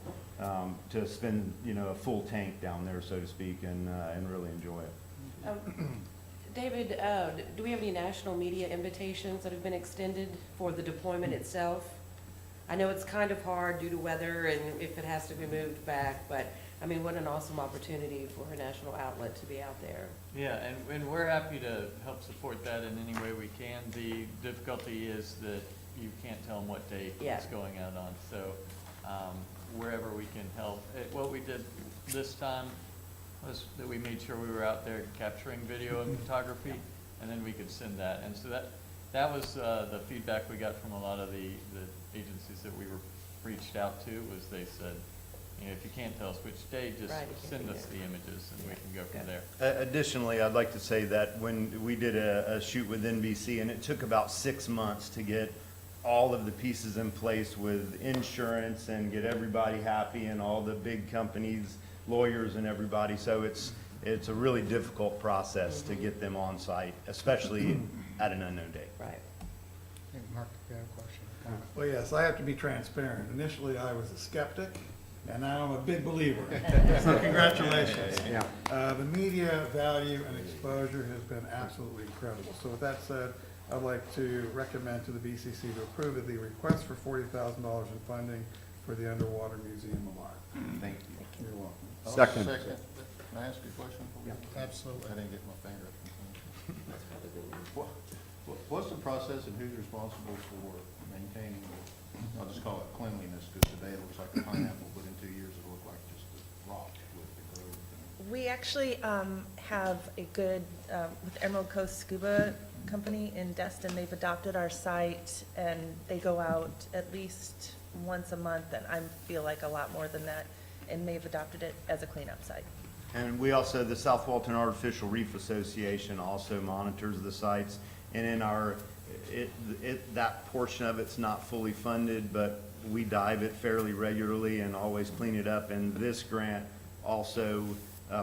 to spend, a full tank down there, so to speak, and really enjoy it. David, do we have any national media invitations that have been extended for the deployment itself? I know it's kind of hard due to weather and if it has to be moved back, but, I mean, what an awesome opportunity for a national outlet to be out there. Yeah, and we're happy to help support that in any way we can. The difficulty is that you can't tell them what date Yeah. it's going out on, so wherever we can help. What we did this time was that we made sure we were out there capturing video and photography, and then we could send that. And so that was the feedback we got from a lot of the agencies that we were reached out to, was they said, if you can't tell us which day, just Right, you can't send be us there. the images and we can go from Okay. there. Additionally, I'd like to say that when we did a shoot with NBC, and it took about 6 months to get all of the pieces in place with insurance and get everybody happy and all the big companies, lawyers and everybody, so it's a really difficult process to get them on site, especially at an unknown date. Right. Hey, Mark, you have a question? Comment? Well, yes, I have to be transparent. Initially, I was a skeptic, and now I'm a big believer. So congratulations. Yeah. The media value and exposure has been absolutely incredible. So with that said, I'd like to recommend to the BCC to approve of the request for $40,000 in funding for the Underwater Museum of Art. Thank you. You're welcome. Second. Can I ask you a question? Absolutely. I didn't get my finger up. What's the process and who's responsible for maintaining, I'll just call it cleanliness, because today it looks like a pineapple, but in 2 years it'll look like just a rock with the growth. We actually have a good, with Emerald Coast Scuba Company in Destin, they've adopted our site, and they go out at least once a month, and I feel like a lot more than that, and they've adopted it as a cleanup site. And we also, the South Walton Artificial Reef Association also monitors the sites, and in our, that portion of it's not fully funded, but we dive it fairly regularly and always clean it up, and this grant also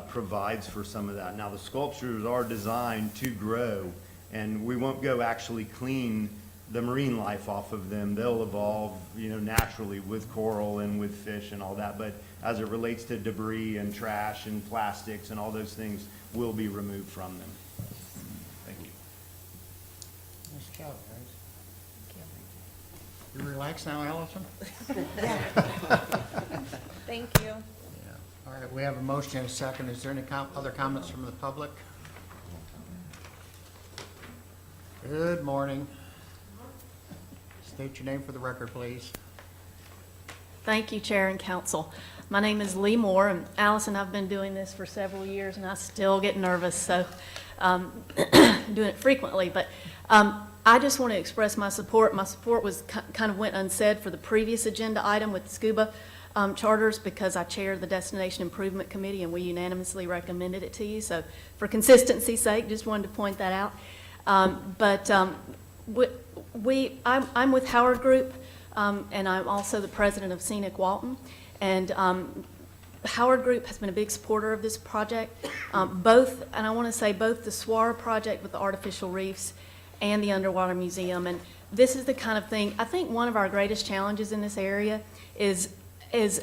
provides for some of that. Now, the sculptures are designed to grow, and we won't go actually clean the marine life off of them. They'll evolve, naturally with coral and with fish and all that, but as it relates to debris and trash and plastics and all those things will be removed from them. Thank you. Nice job, guys. You relaxed now, Allison? Thank you. Yeah. All right, we have a motion and a second. Is there any other comments from the public? Good morning. State your name for the record, please. Thank you, Chair and Council. My name is Lee Moore, and Allison, I've been doing this for several years, and I still get nervous, so doing it frequently. But I just want to express my support. My support was kind of went unsaid for the previous agenda item with scuba charters, because I chair the Destination Improvement Committee, and we unanimously recommended it to you. So for consistency's sake, just wanted to point that out. I'm with Howard Group, and I'm also the president of Scenic Walton. And Howard Group has been a big supporter of this project. Both, and I want to say both the Swara project with the artificial reefs and the underwater museum. And this is the kind of thing, I think one of our greatest challenges in this area is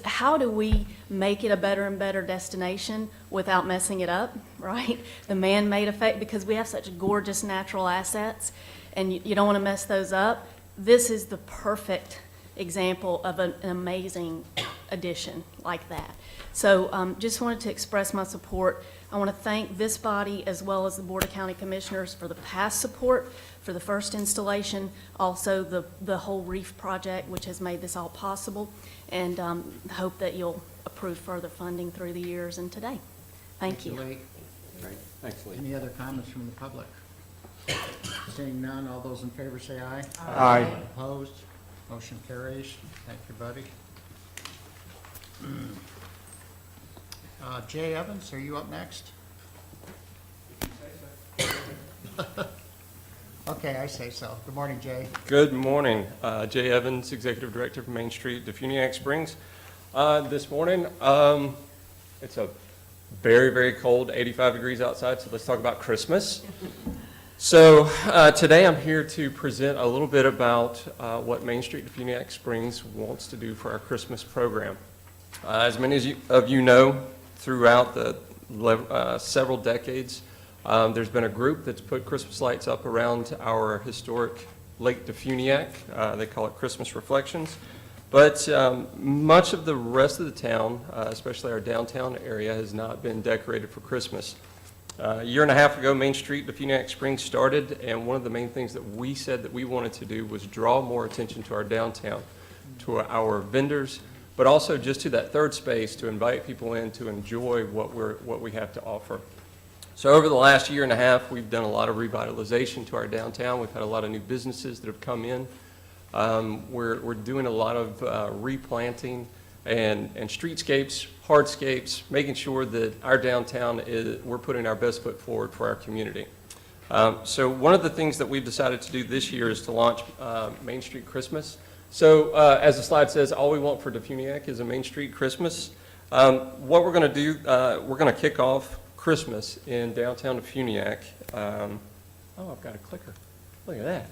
how do we make it a better and better destination without messing it up, right? The man-made effect, because we have such gorgeous natural assets and you don't want to mess those up. This is the perfect example of an amazing addition like that. So just wanted to express my support. I want to thank this body as well as the Board of County Commissioners for the past support for the first installation, also the whole reef project, which has made this all possible, and hope that you'll approve further funding through the years and today. Thank you. Lee. Great, thanks, Lee. Any other comments from the public? Seeing none, all those in favor say aye. Aye. Opposed? Motion carries. Thank you, buddy. Jay Evans, are you up next? Okay, I say so. Good morning, Jay. Good morning. Jay Evans, Executive Director of Main Street, DeFuniak Springs. This morning, it's a very, very cold, 85 degrees outside, so let's talk about Christmas. So today I'm here to present a little bit about what Main Street DeFuniak Springs wants to do for our Christmas program. As many of you know, throughout the several decades, there's been a group that's put Christmas lights up around our historic Lake DeFuniak. They call it Christmas Reflections. But much of the rest of the town, especially our downtown area, has not been decorated for Christmas. A year and a half ago, Main Street DeFuniak Springs started, and one of the main things that we said that we wanted to do was draw more attention to our downtown, to our vendors, but also just to that third space to invite people in to enjoy what we have to offer. So over the last year and a half, we've done a lot of revitalization to our downtown. We've had a lot of new businesses that have come in. We're doing a lot of replanting and streetscapes, hardscapes, making sure that our downtown we're putting our best foot forward for our community. So one of the things that we've decided to do this year is to launch Main Street Christmas. So as the slide says, all we want for DeFuniak is a Main Street Christmas. What we're going to do, we're going to kick off Christmas in downtown DeFuniak. Oh, I've got a clicker. Look at that.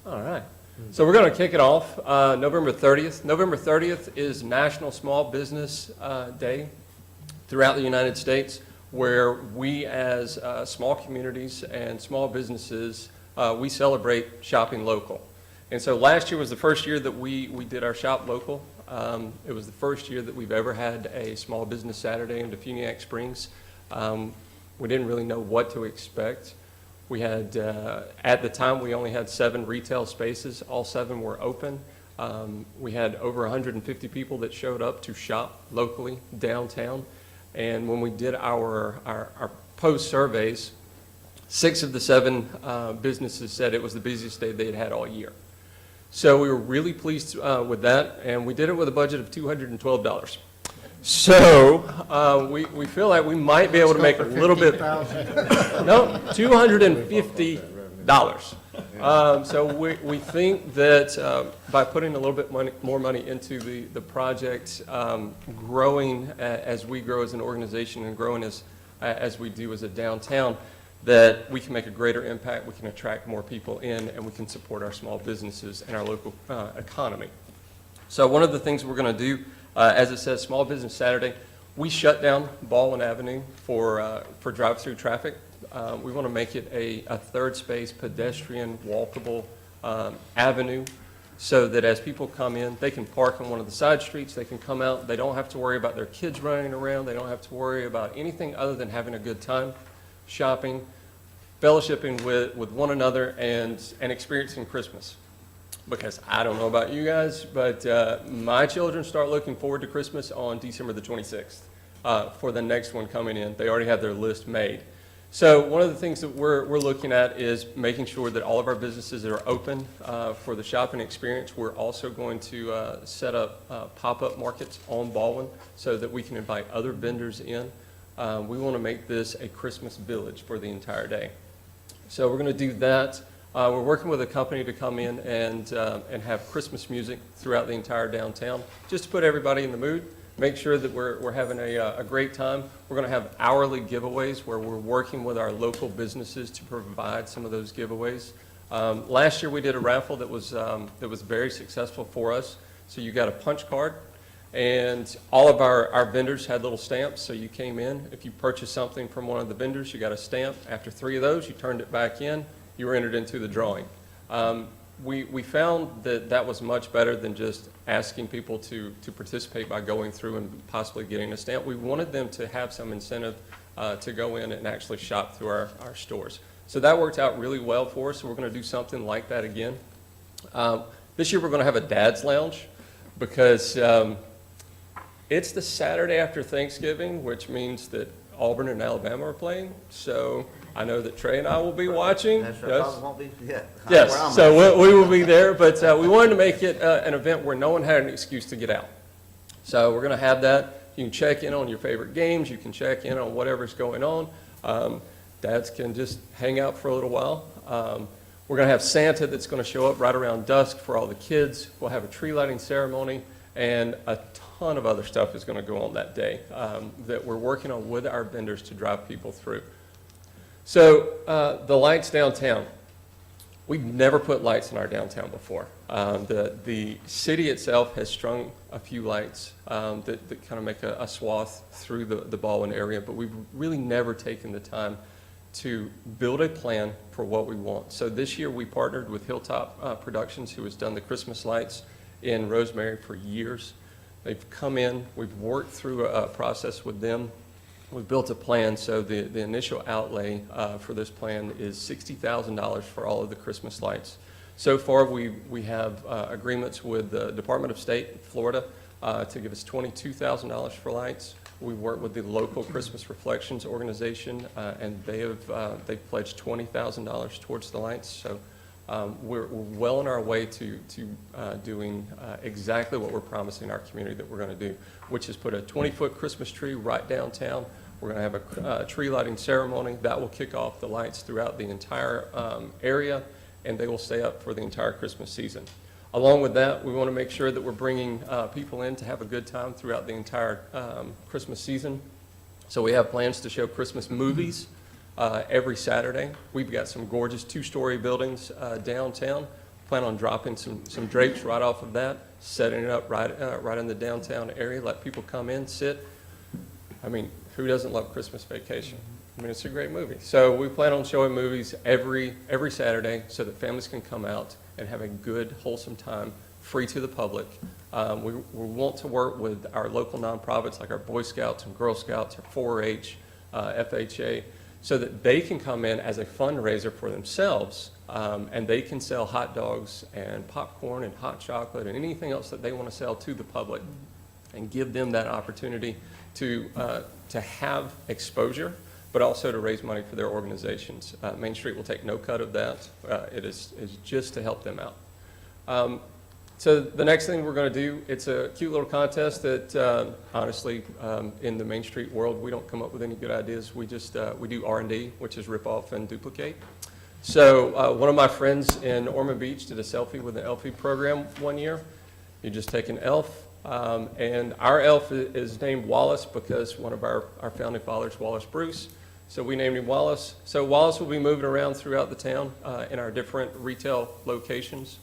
All right. So we're going to kick it off November 30th. November 30th is National Small Business Day throughout the United States, where we as small communities and small businesses, we celebrate shopping local. And so last year was the first year that we did our Shop Local. It was the first year that we've ever had a Small Business Saturday in DeFuniak Springs. We didn't really know what to expect. We had, at the time, we only had 7 retail spaces. All 7 were open. We had over 150 people that showed up to shop locally downtown. And when we did our post surveys, 6 of the 7 businesses said it was the busiest day they had had all year. So we were really pleased with that, and we did it with a budget of $212. So we feel like we might be able to make a little bit. No, $250. So we think that by putting a little bit more money into the project, growing as we grow as an organization and growing as we do as a downtown, that we can make a greater impact, we can attract more people in, and we can support our small businesses and our local economy. So one of the things we're going to do, as it says, Small Business Saturday, we shut down Baldwin Avenue for drive-through traffic. We want to make it a third space, pedestrian, walkable avenue, so that as people come in, they can park on one of the side streets, they can come out, they don't have to worry about their kids running around, they don't have to worry about anything other than having a good time, shopping, fellowshipping with one another, and experiencing Christmas. Because I don't know about you guys, but my children start looking forward to Christmas on December the 26th for the next one coming in. They already have their list made. So one of the things that we're looking at is making sure that all of our businesses that are open for the shopping experience. We're also going to set up pop-up markets on Baldwin so that we can invite other vendors in. We want to make this a Christmas village for the entire day. So we're going to do that. We're working with a company to come in and have Christmas music throughout the entire downtown, just to put everybody in the mood. make sure that we're having a great time. We're going to have hourly giveaways where we're working with our local businesses to provide some of those giveaways. Last year we did a raffle that was very successful for us. So you got a punch card, and all of our vendors had little stamps. So you came in, if you purchased something from one of the vendors, you got a stamp. After 3 of those, you turned it back in, you were entered into the drawing. We found that was much better than just asking people to participate by going through and possibly getting a stamp. We wanted them to have some incentive to go in and actually shop through our stores. So that worked out really well for us, so we're going to do something like that again. This year we're going to have a dad's lounge because it's the Saturday after Thanksgiving, which means that Auburn and Alabama are playing. So I know that Trey and I will be watching. That's right. Yes. Probably won't be, yeah. Yes, Where I'm so we will be there, but we wanted to make it an event where no one had an excuse to get out. So we're going to have that. You can check in on your favorite games. You can check in on whatever's going on. Dads can just hang out for a little while. We're going to have Santa that's going to show up right around dusk for all the kids. We'll have a tree lighting ceremony, and a ton of other stuff is going to go on that day that we're working on with our vendors to drive people through. So the lights downtown. We've never put lights in our downtown before. The city itself has strung a few lights that kind of make a swath through the Baldwin area, but we've really never taken the time to build a plan for what we want. So this year we partnered with Hilltop Productions, who has done the Christmas lights in Rosemary for years. They've come in, we've worked through a process with them. We've built a plan, so the initial outlay for this plan is $60,000 for all of the Christmas lights. So far, we have agreements with the Department of State in Florida to give us $22,000 for lights. We work with the local Christmas Reflections organization, and they've pledged $20,000 towards the lights. So we're well on our way to doing exactly what we're promising our community that we're going to do, which is put a 20-foot Christmas tree right downtown. We're going to have a tree lighting ceremony that will kick off the lights throughout the entire area, and they will stay up for the entire Christmas season. Along with that, we want to make sure that we're bringing people in to have a good time throughout the entire Christmas season. So we have plans to show Christmas movies every Saturday. We've got some gorgeous 2-story buildings downtown. Plan on dropping some drapes right off of that, setting it up right in the downtown area, let people come in, sit. I mean, who doesn't love Christmas Vacation? I mean, it's a great movie. So we plan on showing movies every Saturday so that families can come out and have a good, wholesome time, free to the public. We want to work with our local nonprofits like our Boy Scouts and Girl Scouts, or 4-H, FHA, so that they can come in as a fundraiser for themselves, and they can sell hot dogs and popcorn and hot chocolate and anything else that they want to sell to the public, and give them that opportunity to have exposure, but also to raise money for their organizations. Main Street will take no cut of that. It is just to help them out. So the next thing we're going to do, it's a cute little contest that honestly, in the Main Street world, we don't come up with any good ideas. We just we do R&D, which is rip off and duplicate. So one of my friends in Ormond Beach did a selfie with an Elfie program one year. You just take an elf, and our elf is named Wallace because one of our founding fathers, Wallace Bruce. So we named him Wallace. So Wallace will be moving around throughout the town in our different retail locations.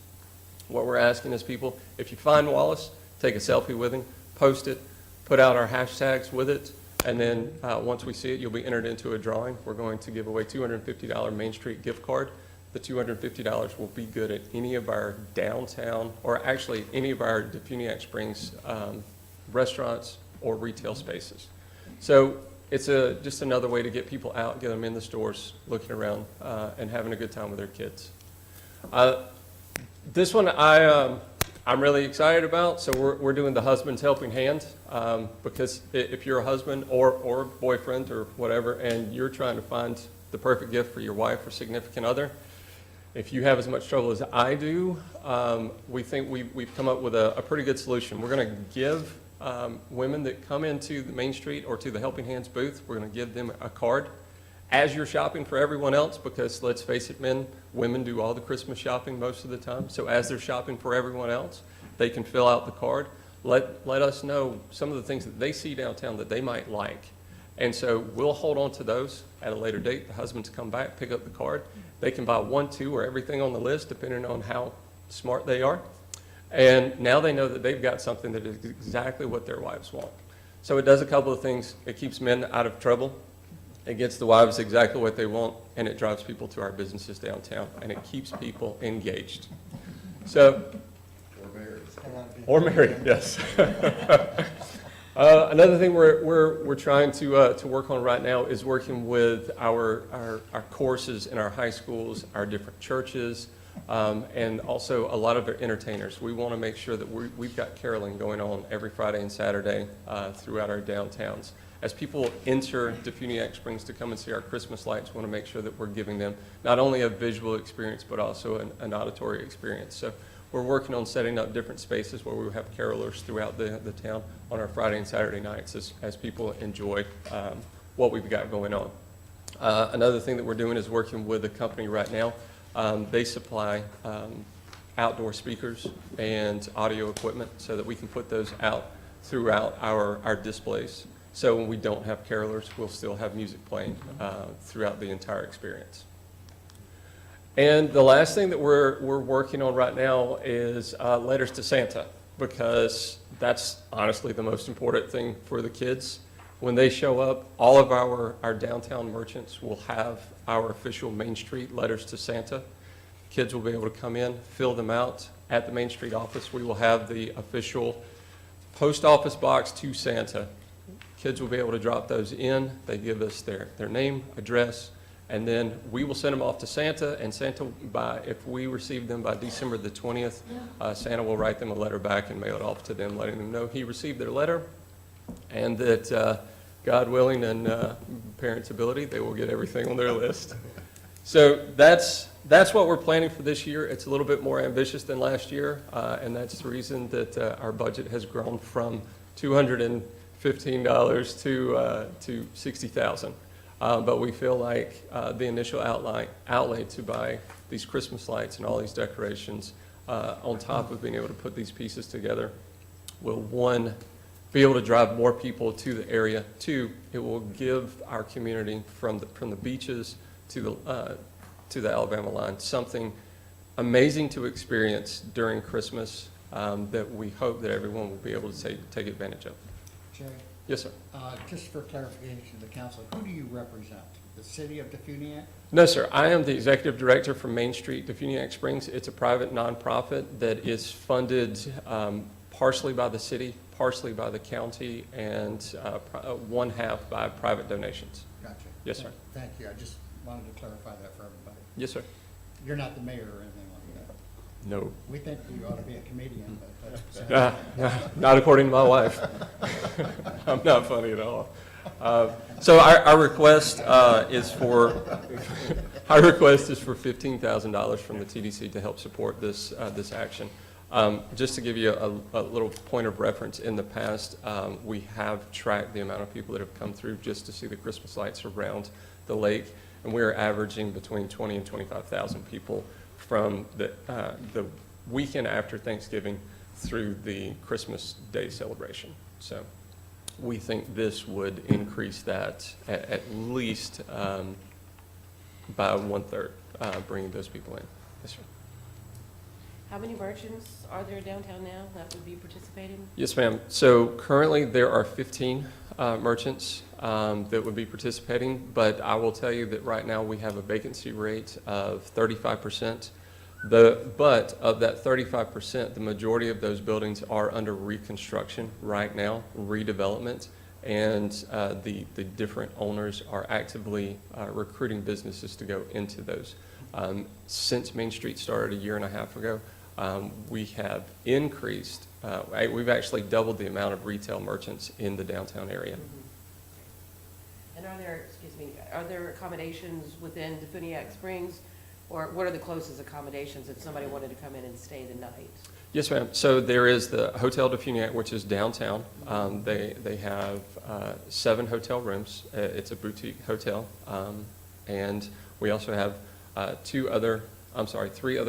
What we're asking is people, if you find Wallace, take a selfie with him, post it, put out our hashtags with it, and then once we see it, you'll be entered into a drawing. We're going to give away $250 Main Street gift card. The $250 will be good at any of our downtown, or actually any of our DeFuniak Springs restaurants or retail spaces. So it's just another way to get people out, get them in the stores, looking around, and having a good time with their kids. This one I'm really excited about. So we're doing the Husband's Helping Hand, because if you're a husband or boyfriend or whatever, and you're trying to find the perfect gift for your wife or significant other, if you have as much trouble as I do, we think we've come up with a pretty good solution. We're going to give women that come into the Main Street or to the Helping Hands booth, we're going to give them a card as you're shopping for everyone else, because let's face it, women do all the Christmas shopping most of the time. So as they're shopping for everyone else, they can fill out the card. let us know some of the things that they see downtown that they might like. And so we'll hold on to those at a later date. The husbands come back, pick up the card. They can buy 1, 2, or everything on the list, depending on how smart they are. And now they know that they've got something that is exactly what their wives want. So it does a couple of things. It keeps men out of trouble. It gets the wives exactly what they want, and it drives people to our businesses downtown, and it keeps people engaged. So, or married, yes. Another thing we're trying to work on right now is working with our courses in our high schools, our different churches, and also a lot of our entertainers. We want to make sure that we've got caroling going on every Friday and Saturday throughout our downtowns. As people enter DeFuniak Springs to come and see our Christmas lights, we want to make sure that we're giving them not only a visual experience, but also an auditory experience. So we're working on setting up different spaces where we have carolers throughout the town on our Friday and Saturday nights as people enjoy what we've got going on. Another thing that we're doing is working with a company right now. They supply outdoor speakers and audio equipment so that we can put those out throughout our displays. So when we don't have carolers, we'll still have music playing throughout the entire experience. And the last thing that we're working on right now is letters to Santa, because that's honestly the most important thing for the kids. When they show up, all of our downtown merchants will have our official Main Street letters to Santa. Kids will be able to come in, fill them out. At the Main Street office, we will have the official post office box to Santa. Kids will be able to drop those in. They give us their name, address, and then we will send them off to Santa, and Santa, if we receive them by December the 20th, Santa will write them a letter back and mail it off to them, letting them know he received their letter, and that God willing and parents' ability, they will get everything on their list. So that's what we're planning for this year. It's a little bit more ambitious than last year, and that's the reason that our budget has grown from $215 to $60,000. But we feel like the initial outlay to buy these Christmas lights and all these decorations, on top of being able to put these pieces together, will, one, be able to drive more people to the area. Two, it will give our community from the beaches to the Alabama line something amazing to experience during Christmas that we hope that everyone will be able to take advantage of. Jay? Yes, sir. Just for clarification to the council, who do you represent? The city of DeFuniak? No, sir. I am the executive director for Main Street DeFuniak Springs. It's a private nonprofit that is funded partially by the city, partially by the county, and one half by private donations. Gotcha. Yes, sir. Thank you. I just wanted to clarify that for everybody. Yes, sir. You're not the mayor or anything like that? No. We think you ought to be a comedian, but that's... Not according to my wife. I'm not funny at all. So our request is for $15,000 from the TDC to help support this action. Just to give you a little point of reference, in the past, we have tracked the amount of people that have come through just to see the Christmas lights around the lake, and we are averaging between 20 and 25,000 people from the weekend after Thanksgiving through the Christmas Day celebration. So we think this would increase that at least by 1/3, bringing those people in. Yes, sir. How many merchants are there downtown now that would be participating? Yes, ma'am. So currently there are 15 merchants that would be participating, but I will tell you that right now we have a vacancy rate of 35%. But of that 35%, the majority of those buildings are under reconstruction right now, redevelopment, and the different owners are actively recruiting businesses to go into those. Since Main Street started a year and a half ago, we have increased, we've actually doubled the amount of retail merchants in the downtown area. And are there accommodations within DeFuniak Springs? Or what are the closest accommodations if somebody wanted to come in and stay the night? Yes, ma'am. So there is the Hotel DeFuniak, which is downtown. They have 7 hotel rooms. It's a boutique hotel. And we also have 3 other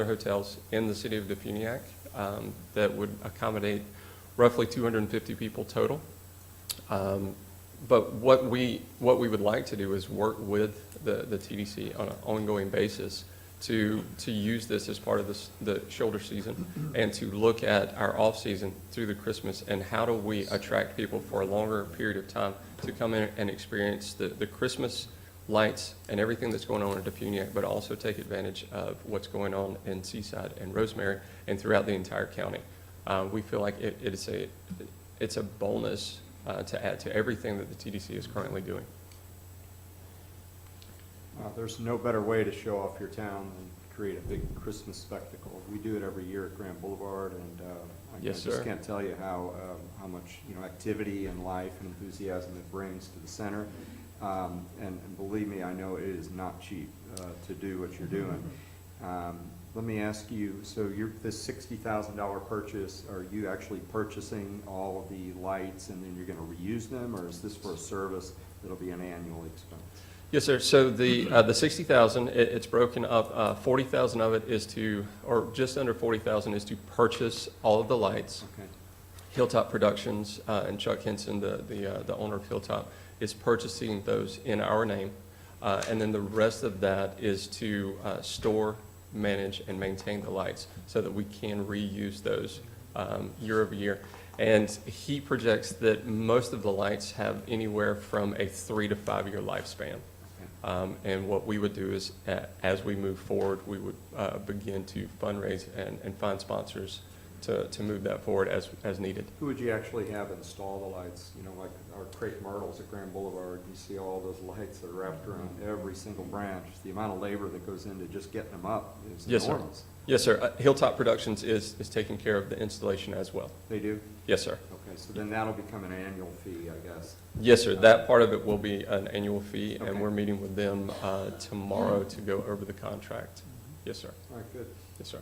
hotels in the city of DeFuniak that would accommodate roughly 250 people total. But what we would like to do is work with the TDC on an ongoing basis to use this as part of the shoulder season and to look at our off-season through the Christmas and how do we attract people for a longer period of time to come in and experience the Christmas lights and everything that's going on in DeFuniak, but also take advantage of what's going on in Seaside and Rosemary and throughout the entire county. We feel like it's a bonus to add to everything that the TDC is currently doing. There's no better way to show off your town than create a big Christmas spectacle. We do it every year at Grand Boulevard, and I Yes, just sir. can't tell you how much activity and life and enthusiasm it brings to the center. And believe me, I know it is not cheap to do what you're doing. Let me ask you, so this $60,000 purchase, are you actually purchasing all of the lights and then you're going to reuse them, or is this for a service that'll be an annual expense? Yes, sir. So the 60,000, it's broken up. 40,000 of it is or just under 40,000 is to purchase all of the lights. Okay. Hilltop Productions and Chuck Henson, the owner of Hilltop, is purchasing those in our name, and then the rest of that is to store, manage, and maintain the lights so that we can reuse those year over year. And he projects that most of the lights have anywhere from a 3 to 5 year lifespan. And what we would do is, as we move forward, we would begin to fundraise and find sponsors to move that forward as needed. Who would you actually have install the lights? You know, like our crepe myrtles at Grand Boulevard, you see all those lights that are wrapped around every single branch. The amount of labor that goes into just getting them up is Yes, sir. enormous. Yes, sir. Hilltop Productions is taking care of the installation as well. They do? Yes, sir. Okay, so then that'll become an annual fee, I guess. Yes, sir. That part of it will be an annual fee, Okay. and we're meeting with them tomorrow to go over the contract. Yes, sir. All right, good. Yes, sir.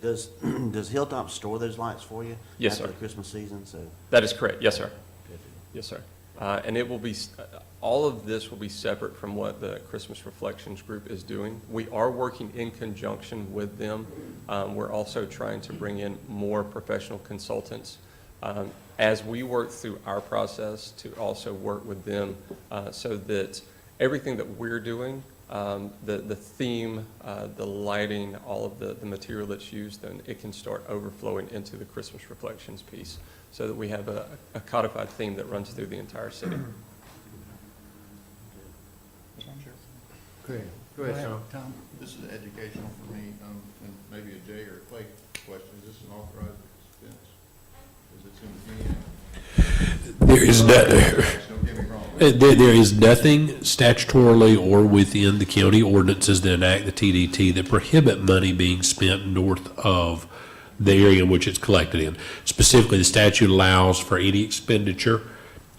Does Hilltop store those lights for you? Yes, after sir. the Christmas season, so. That is correct. Yes, sir. Good. Yes, sir. And it will be, all of this will be separate from what the Christmas Reflections Group is doing. We are working in conjunction with them. We're also trying to bring in more professional consultants as we work through our process to also work with them so that everything that we're doing, the theme, the lighting, all of the material that's used, then it can start overflowing into the Christmas Reflections piece so that we have a codified theme that runs through the entire city. Okay, go ahead, Tom. Tom. This is educational for me, and maybe a Jay or a Clay question. Is this an authorized expense? Is it in the There is no, Don't get me wrong. there is nothing statutorily or within the county ordinances that enact the TDT that prohibit money being spent north of the area in which it's collected in. Specifically, the statute allows for any expenditure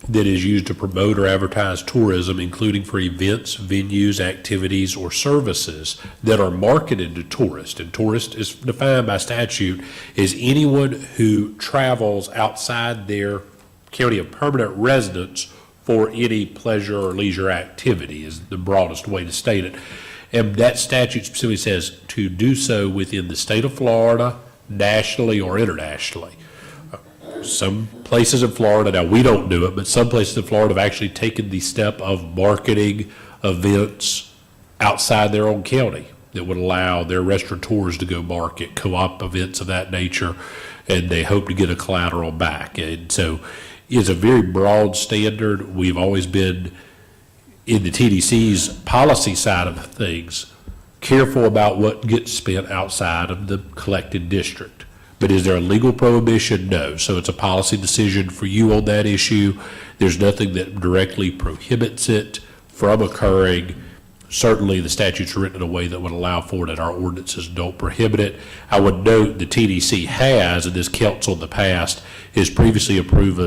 that is used to promote or advertise tourism, including for events, venues, activities, or services that are marketed to tourists. And tourist is defined by statute as anyone who travels outside their county of permanent residence for any pleasure or leisure activity is the broadest way to state it. And that statute specifically says to do so within the state of Florida, nationally or internationally. Some places in Florida, now we don't do it, but some places in Florida have actually taken the step of marketing events outside their own county that would allow their restaurateurs to go market co-op events of that nature, and they hope to get a collateral back. And so it's a very broad standard. We've always been, in the TDC's policy side of things, careful about what gets spent outside of the collected district. But is there a legal prohibition? No. So it's a policy decision for you on that issue. There's nothing that directly prohibits it from occurring. Certainly, the statute's written in a way that would allow for it, and our ordinances don't prohibit it. I would note the TDC has, and this council in the past, has previously approved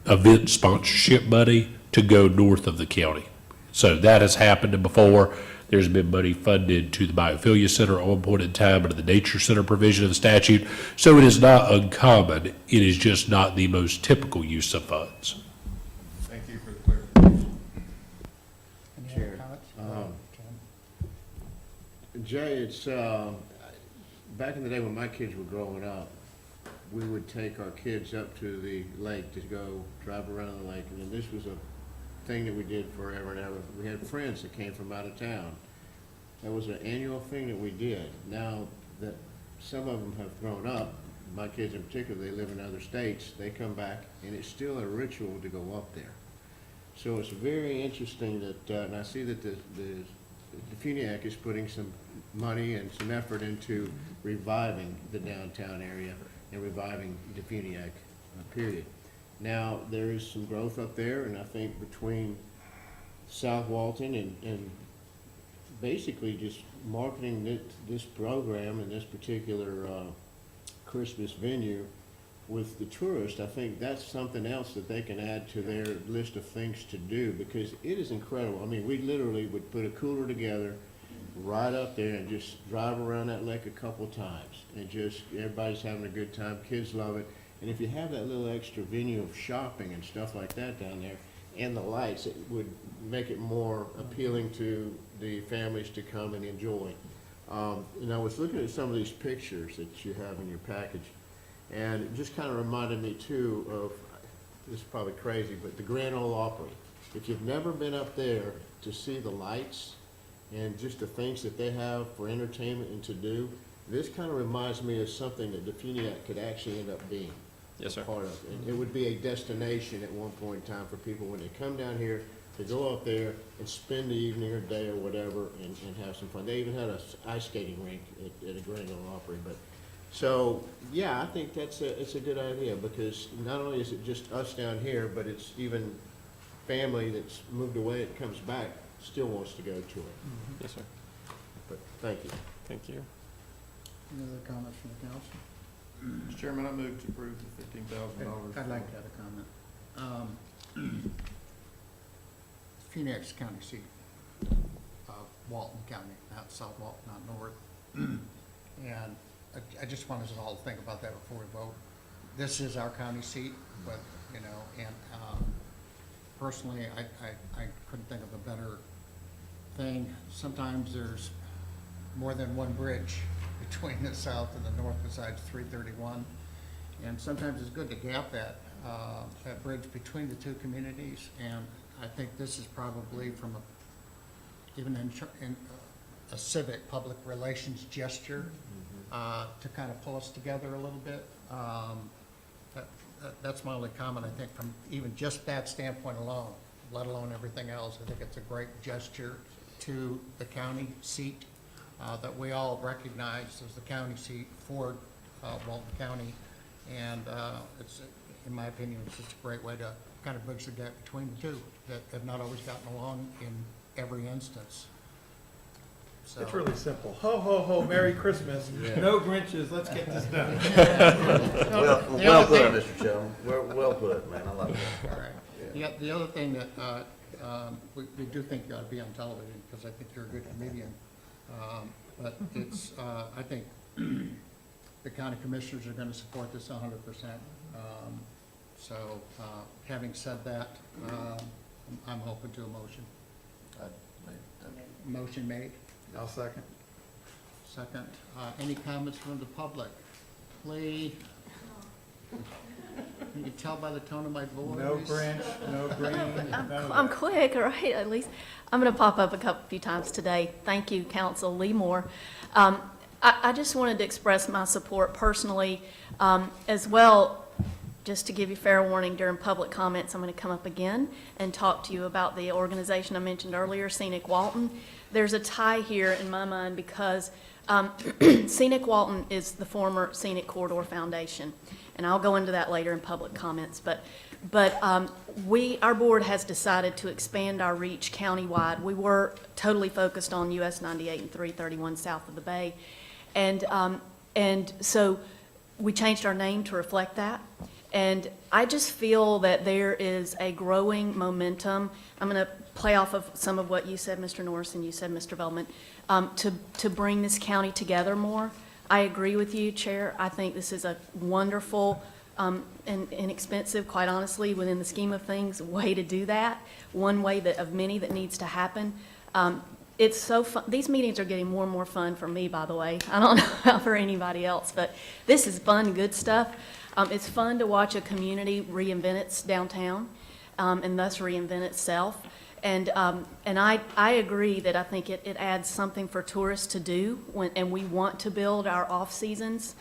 event sponsorship money to go north of the county. So that has happened before. There's been money funded to the Biophilia Center at one point in time under the Nature Center provision of the statute. So it is not uncommon. It is just not the most typical use of funds. Thank you for the clarification. Any Chair, other comments? Jay, it's, back in the day when my kids were growing up, we would take our kids up to the lake to go drive around the lake. And then this was a thing that we did forever and ever. We had friends that came from out of town. That was an annual thing that we did. Now that some of them have grown up, my kids in particular, they live in other states, they come back and it's still a ritual to go up there. So it's very interesting that, and I see that the DeFuniak is putting some money and some effort into reviving the downtown area and reviving DeFuniak, period. Now, there is some growth up there, and I think between South Walton and basically just marketing this program and this particular Christmas venue with the tourists, I think that's something else that they can add to their list of things to do, because it is incredible. I mean, we literally would put a cooler together right up there and just drive around that lake a couple times, and just everybody's having a good time. Kids love it. And if you have that little extra venue of shopping and stuff like that down there, and the lights, it would make it more appealing to the families to come and enjoy. And I was looking at some of these pictures that you have in your package, and it just kind of reminded me too of, this is probably crazy, but the Grand Ole Opry. If you've never been up there to see the lights and just the things that they have for entertainment and to do, this kind of reminds me of something that DeFuniak could actually end up being. Yes, sir. Part of. And it would be a destination at one point in time for people when they come down here to go up there and spend the evening or day or whatever and have some fun. They even had an ice skating rink at a Grand Ole Opry. But so, yeah, I think it's a good idea, because not only is it just us down here, but it's even family that's moved away and comes back still wants to go to it. Yes, sir. But thank you. Thank you. Any other comments from the council? Mr. Chairman, I move to approve the $15,000. I'd like to have a comment. Phoenix County seat, Walton County, not South Walton, not North. And I just want us all to think about that before we vote. This is our county seat, but, you know, and personally, I couldn't think of a better thing. Sometimes there's more than one bridge between the south and the north besides 331. And sometimes it's good to gap that bridge between the two communities. And I think this is probably from even in a civic public relations gesture to kind of pull us together a little bit. That's my only comment, I think, from even just that standpoint alone, let alone everything else. I think it's a great gesture to the county seat that we all recognize as the county seat for Walton County. And it's, in my opinion, it's just a great way to kind of bridge the gap between the two that have not always gotten along in every instance. So. It's really simple. Ho, ho, ho, Merry Christmas. No Grinches, let's get this done. Well put, Mr. Chairman. Well put, man. I love it. All right. The other thing that we do think you ought to be on television, because I think you're a good comedian. But it's, I think the county commissioners are going to support this 100%. So having said that, I'm open to a motion. Motion made. I'll second. Second. Any comments from the public? Please. You can tell by the tone of my voice. No Grinch, no green. none of I'm that. quick, all right, at least. I'm going to pop up a few times today. Thank you, Council Lee Moore. I just wanted to express my support personally, as well, just to give you fair warning, during public comments, I'm going to come up again and talk to you about the organization I mentioned earlier, Scenic Walton. There's a tie here in my mind because Scenic Walton is the former Scenic Corridor Foundation, and I'll go into that later in public comments. But our board has decided to expand our reach countywide. We were totally focused on US 98 and 331 south of the Bay, and so we changed our name to reflect that. And I just feel that there is a growing momentum. I'm going to play off of some of what you said, Mr. Norris, and you said, Mr. Veltman, to bring this county together more. I agree with you, Chair. I think this is a wonderful and inexpensive, quite honestly, within the scheme of things, way to do that. One way of many that needs to happen. it's so fun. These meetings are getting more and more fun for me, by the way. I don't know about for anybody else, but this is fun, good stuff. It's fun to watch a community reinvent its downtown, and thus reinvent itself. And I agree that I think it adds something for tourists to do and we want to build our off seasons.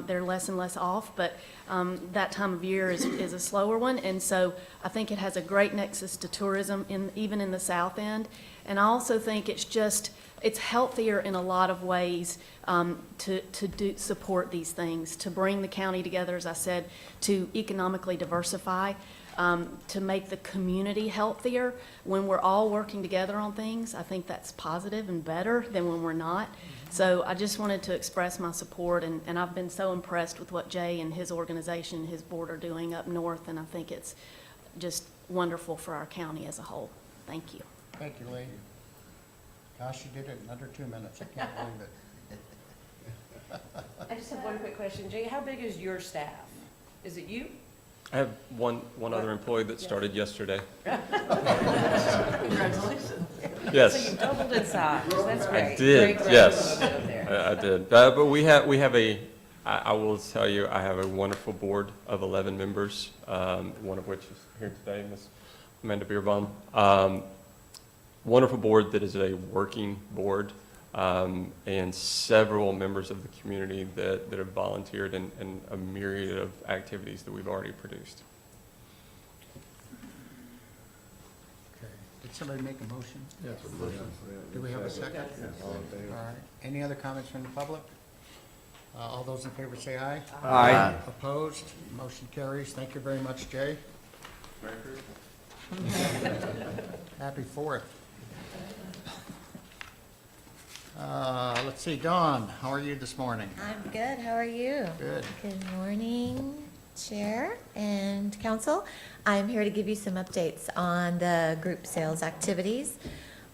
They're less and less off, but that time of year is a slower one. And so I think it has a great nexus to tourism even in the South End. And I also think it's healthier in a lot of ways to support these things, to bring the county together, as I said, to economically diversify. To make the community healthier. When we're all working together on things, I think that's positive and better than when we're not. So I just wanted to express my support, and I've been so impressed with what Jay and his organization, his board are doing up north, and I think it's just wonderful for our county as a whole. Thank you. Thank you, Lee. Gosh, you did it in under 2 minutes. I can't believe it. I just have one quick question. Jay, how big is your staff? Is it you? I have one other employee that started yesterday. Congratulations. Yes. So you doubled in size. That's great. I did, Great yes. growth over there. I did. But we have I will tell you, I have a wonderful board of 11 members, one of which is here today, Ms. Amanda Beerbaum. Wonderful board that is a working board, and several members of the community that have volunteered in a myriad of activities that we've already produced. Okay. Did somebody make a motion? Yes. Do we have a second? All right. Any other comments from the public? All those in favor say aye. Aye. Opposed? Motion carries. Thank you very much, Jay. Happy 4th. Let's see, Dawn, how are you this morning? I'm good. How are you? Good. Good morning, Chair and Council. I'm here to give you some updates on the group sales activities.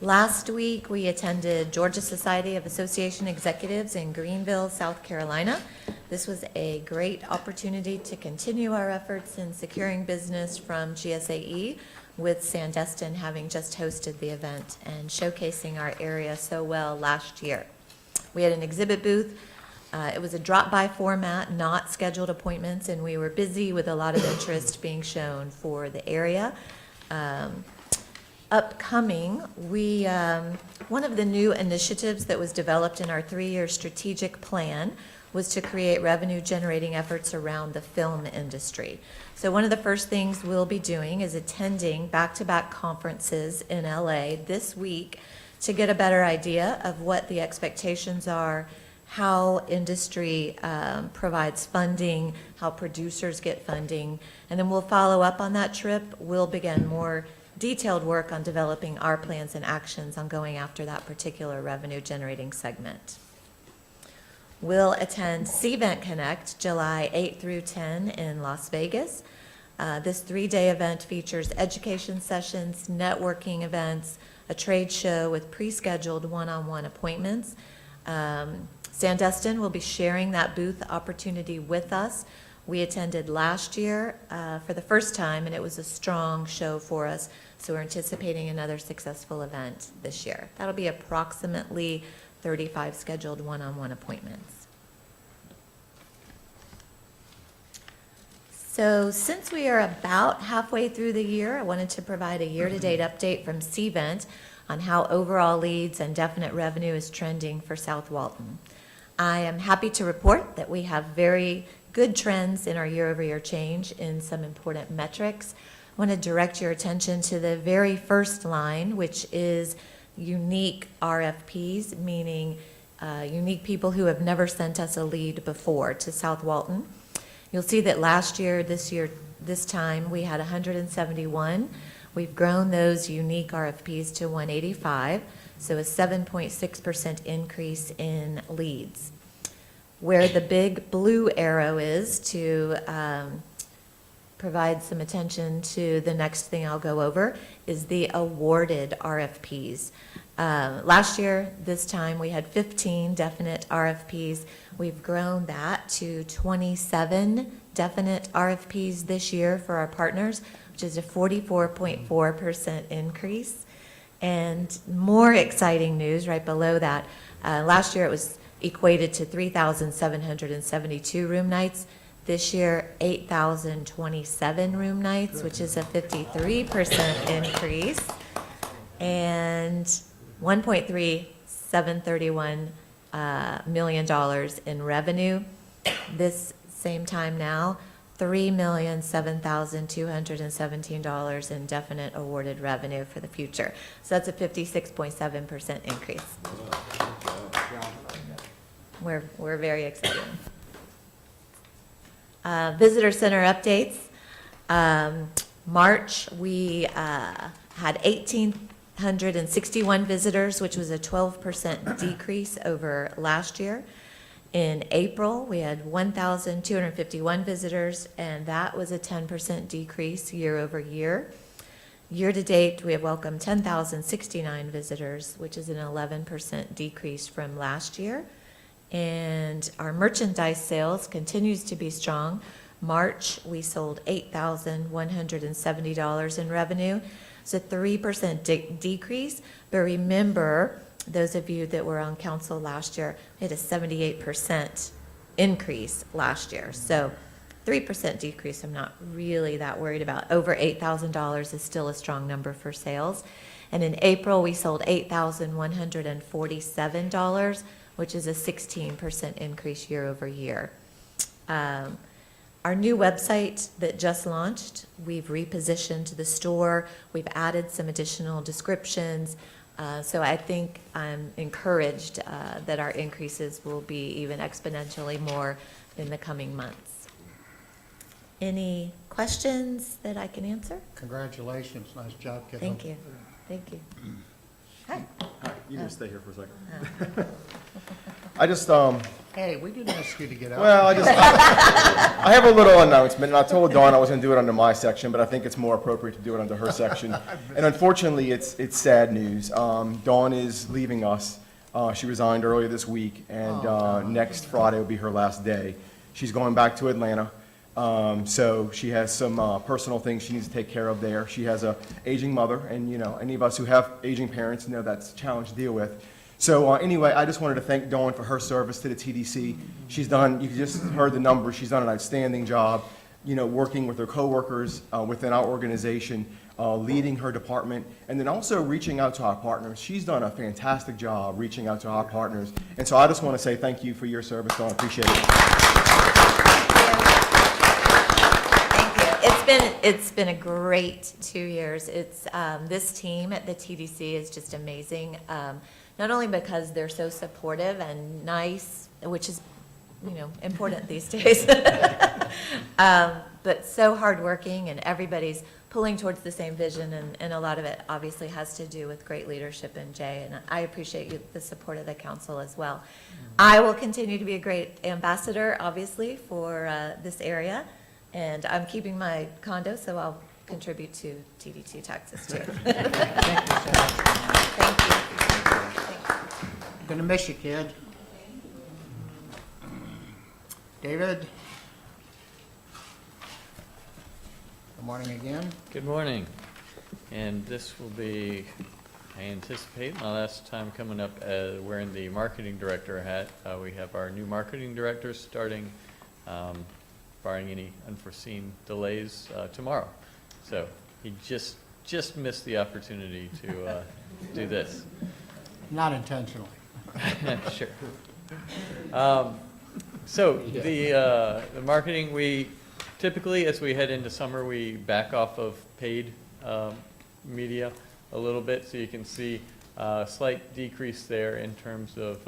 Last week, we attended Georgia Society of Association Executives in Greenville, South Carolina. This was a great opportunity to continue our efforts in securing business from GSAE, with Sandestin having just hosted the event and showcasing our area so well last year. We had an exhibit booth. It was a drop-by format, not scheduled appointments, and we were busy with a lot of interest being shown for the area. Upcoming, one of the new initiatives that was developed in our 3-year strategic plan was to create revenue-generating efforts around the film industry. So one of the first things we'll be doing is attending back-to-back conferences in LA this week to get a better idea of what the expectations are, how industry provides funding, how producers get funding, and then we'll follow up on that trip. We'll begin more detailed work on developing our plans and actions on going after that particular revenue-generating segment. We'll attend Cvent Connect July 8 through 10 in Las Vegas. This 3-day event features education sessions, networking events, a trade show with pre-scheduled one-on-one appointments. Sandestin will be sharing that booth opportunity with us. We attended last year for the first time, and it was a strong show for us, so we're anticipating another successful event this year. That'll be approximately 35 scheduled one-on-one appointments. So since we are about halfway through the year, I wanted to provide a year-to-date update from Cvent on how overall leads and definite revenue is trending for South Walton. I am happy to report that we have very good trends in our year-over-year change in some important metrics. I want to direct your attention to the very first line, which is unique RFPs, meaning unique people who have never sent us a lead before to South Walton. You'll see that last year, this time, we had 171. We've grown those unique RFPs to 185, so a 7.6% increase in leads. Where the big blue arrow is to provide some attention to the next thing I'll go over is the awarded RFPs. Last year, this time, we had 15 definite RFPs. We've grown that to 27 definite RFPs this year for our partners, which is a 44.4% increase. And more exciting news right below that, last year it was equated to 3,772 room nights. This year, 8,027 room nights, which is a 53% increase. And $1.3731 million in revenue. This same time now, $3,007,217 in definite awarded revenue for the future. So that's a 56.7% increase. We're very excited. Visitor center updates. March, we had 1,861 visitors, which was a 12% decrease over last year. In April, we had 1,251 visitors, and that was a 10% decrease year over year. Year to date, we have welcomed 10,069 visitors, which is an 11% decrease from last year. And our merchandise sales continues to be strong. March, we sold $8,170 in revenue. It's a 3% decrease, but remember, those of you that were on council last year, we had a 78% increase last year. So 3% decrease, I'm not really that worried about. Over $8,000 is still a strong number for sales. And in April, we sold $8,147, which is a 16% increase year over year. Our new website that just launched, we've repositioned the store. We've added some additional descriptions. So I think I'm encouraged that our increases will be even exponentially more in the coming months. Any questions that I can answer? Congratulations, nice job, kiddo. Thank you. Thank you. Hi. Hi, you can stay here for a second. Oh. I just, Hey, we didn't ask you to get out. well, I have a little announcement, and I told Dawn I was gonna do it under my section, but I think it's more appropriate to do it under her section. And unfortunately, it's sad news. Dawn is leaving us. She resigned earlier this week, and next Friday will be her last day. She's going back to Atlanta. So she has some personal things she needs to take care of there. She has a aging mother, and you know, any of us who have aging parents know that's a challenge to deal with. So anyway, I just wanted to thank Dawn for her service to the TDC. She's done, you just heard the numbers, she's done an outstanding job, you know, working with her coworkers within our organization, leading her department, and then also reaching out to our partners. She's done a fantastic job reaching out to our partners. And so I just want to say thank you for your service, Dawn. Appreciate it. It's been a great 2 years. It's this team at the TDC is just amazing. Not only because they're so supportive and nice, which is, you know, important these days, but so hardworking, and everybody's pulling towards the same vision, and a lot of it obviously has to do with great leadership in Jay, and I appreciate the support of the council as well. I will continue to be a great ambassador, obviously, for this area. And I'm keeping my condo, so I'll contribute to TD2 taxes too. Thank you. Gonna miss you, kid. David? Good morning again. Good morning. And this will be, I anticipate, my last time coming up wearing the marketing director hat. We have our new marketing director starting, barring any unforeseen delays, tomorrow. So he just missed the opportunity to do this. Not intentionally. Sure. So the marketing, we typically, as we head into summer, we back off of paid media a little bit, so you can see a slight decrease there in terms of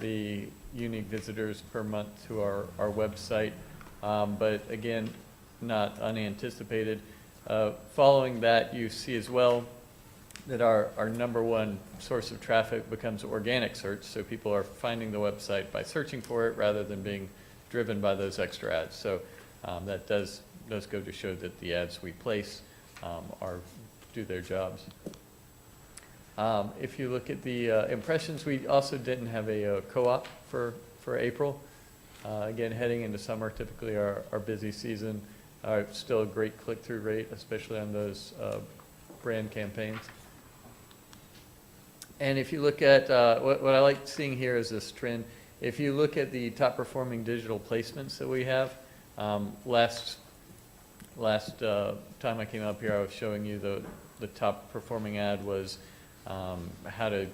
the unique visitors per month to our website. But again, not unanticipated. Following that, you see as well that our number one source of traffic becomes organic search, so people are finding the website by searching for it rather than being driven by those extra ads. So that does go to show that the ads we place do their jobs. If you look at the impressions, we also didn't have a co-op for April. Again, heading into summer, typically our busy season, still a great click-through rate, especially on those brand campaigns. And if you look at, what I like seeing here is this trend. If you look at the top performing digital placements that we have, last time I came up here, I was showing you the top performing ad was how to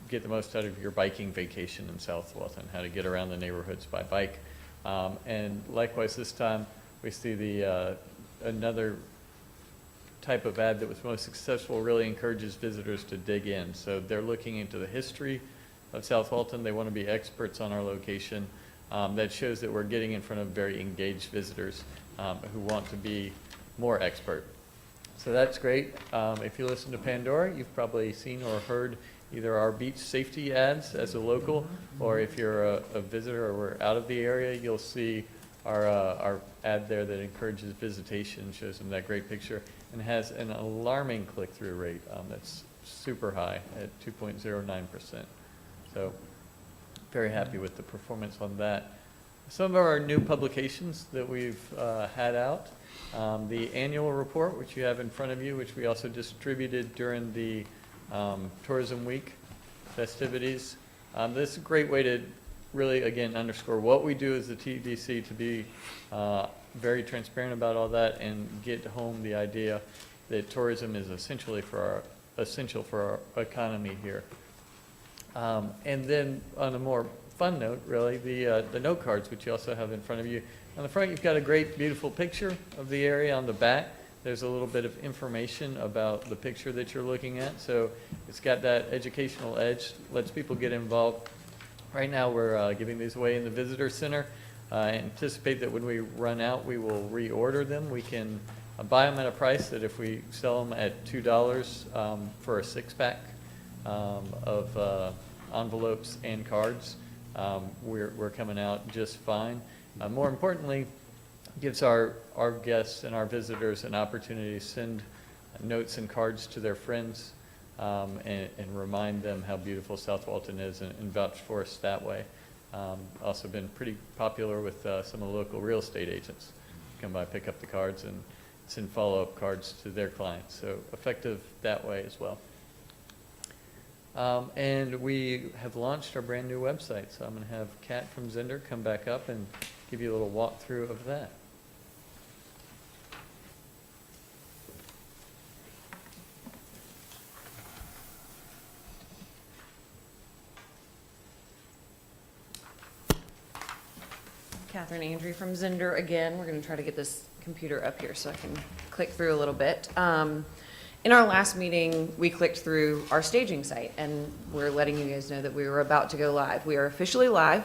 get the most out of your biking vacation in South Walton, how to get around the neighborhoods by bike. And likewise this time, we see the another type of ad that was most successful really encourages visitors to dig in. So they're looking into the history of South Walton. They want to be experts on our location. That shows that we're getting in front of very engaged visitors who want to be more expert. So that's great. If you listen to Pandora, you've probably seen or heard either our beach safety ads as a local, or if you're a visitor or we're out of the area, you'll see our ad there that encourages visitation, shows them that great picture, and has an alarming click-through rate that's super high at 2.09%. So very happy with the performance on that. Some of our new publications that we've had out, the annual report, which you have in front of you, which we also distributed during the Tourism Week festivities. This is a great way to really, again, underscore what we do as the TDC, to be very transparent about all that and get home the idea that tourism is essential for our economy here. And then on a more fun note, really, the note cards, which you also have in front of you. On the front, you've got a great, beautiful picture of the area. On the back, there's a little bit of information about the picture that you're looking at. So it's got that educational edge, lets people get involved. Right now, we're giving these away in the visitor center. I anticipate that when we run out, we will reorder them. We can buy them at a price that if we sell them at $2 for a 6-pack of envelopes and cards, we're coming out just fine. More importantly, gives our guests and our visitors an opportunity to send notes and cards to their friends and remind them how beautiful South Walton is and vouch for us that way. Also been pretty popular with some of the local real estate agents. Come by, pick up the cards, and send follow-up cards to their clients. So effective that way as well. And we have launched our brand new website. So I'm going to have Kat from Zender come back up and give you a little walkthrough of that. Catherine Andrew from Zender again. We're going to try to get this computer up here so I can click through a little bit. In our last meeting, we clicked through our staging site, and we're letting you guys know that we were about to go live. We are officially live.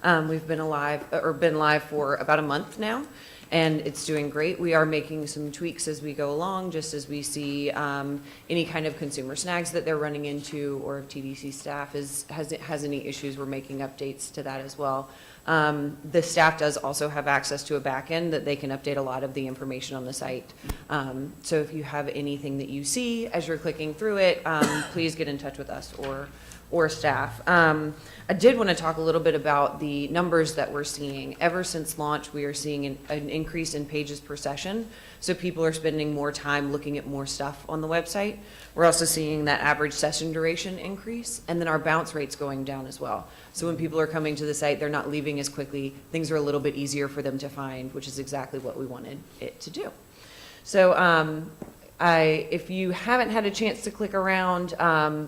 We've been live for about a month now, and it's doing great. We are making some tweaks as we go along, just as we see any kind of consumer snags that they're running into, or if TDC staff has any issues, we're making updates to that as well. The staff does also have access to a back end that they can update a lot of the information on the site. So if you have anything that you see as you're clicking through it, please get in touch with us or staff. I did want to talk a little bit about the numbers that we're seeing. Ever since launch, we are seeing an increase in pages per session. So people are spending more time looking at more stuff on the website. We're also seeing that average session duration increase, and then our bounce rates going down as well. So when people are coming to the site, they're not leaving as quickly. Things are a little bit easier for them to find, which is exactly what we wanted it to do. So if you haven't had a chance to click around,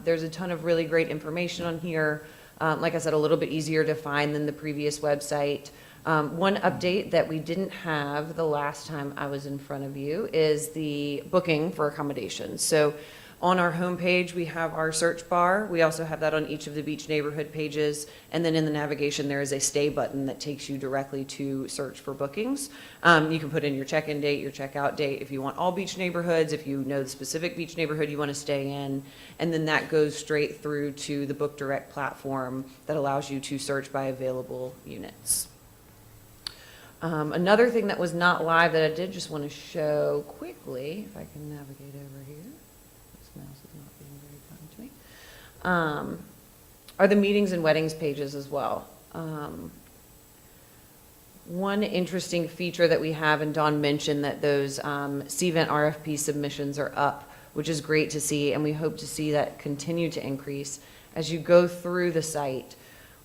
there's a ton of really great information on here. Like I said, a little bit easier to find than the previous website. One update that we didn't have the last time I was in front of you is the booking for accommodations. So on our homepage, we have our search bar. We also have that on each of the beach neighborhood pages. And then in the navigation, there is a stay button that takes you directly to search for bookings. You can put in your check-in date, your check-out date, if you want all beach neighborhoods, if you know the specific beach neighborhood you want to stay in. And then that goes straight through to the Book Direct platform that allows you to search by available units. Another thing that was not live that I did just want to show quickly, if I can navigate over here. Mouse is not being very kind to me, are the meetings and weddings pages as well. One interesting feature that we have, and Dawn mentioned that those CVent RFP submissions are up which is great to see, and we hope to see that continue to increase. As you go through the site,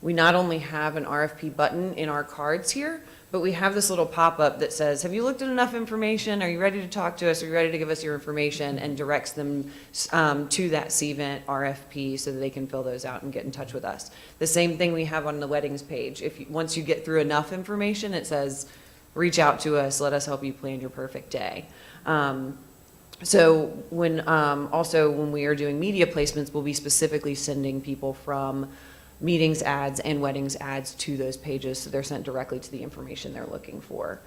we not only have an RFP button in our cards here, but we have this little pop-up that says, have you looked at enough information? Are you ready to talk to us? Are you ready to give us your information? And directs them to that CVent RFP so that they can fill those out and get in touch with us. The same thing we have on the weddings page. Once you get through enough information, it says, reach out to us, let us help you plan your perfect day. So also when we are doing media placements, we'll be specifically sending people from meetings ads and weddings ads to those pages, so they're sent directly to the information they're looking for.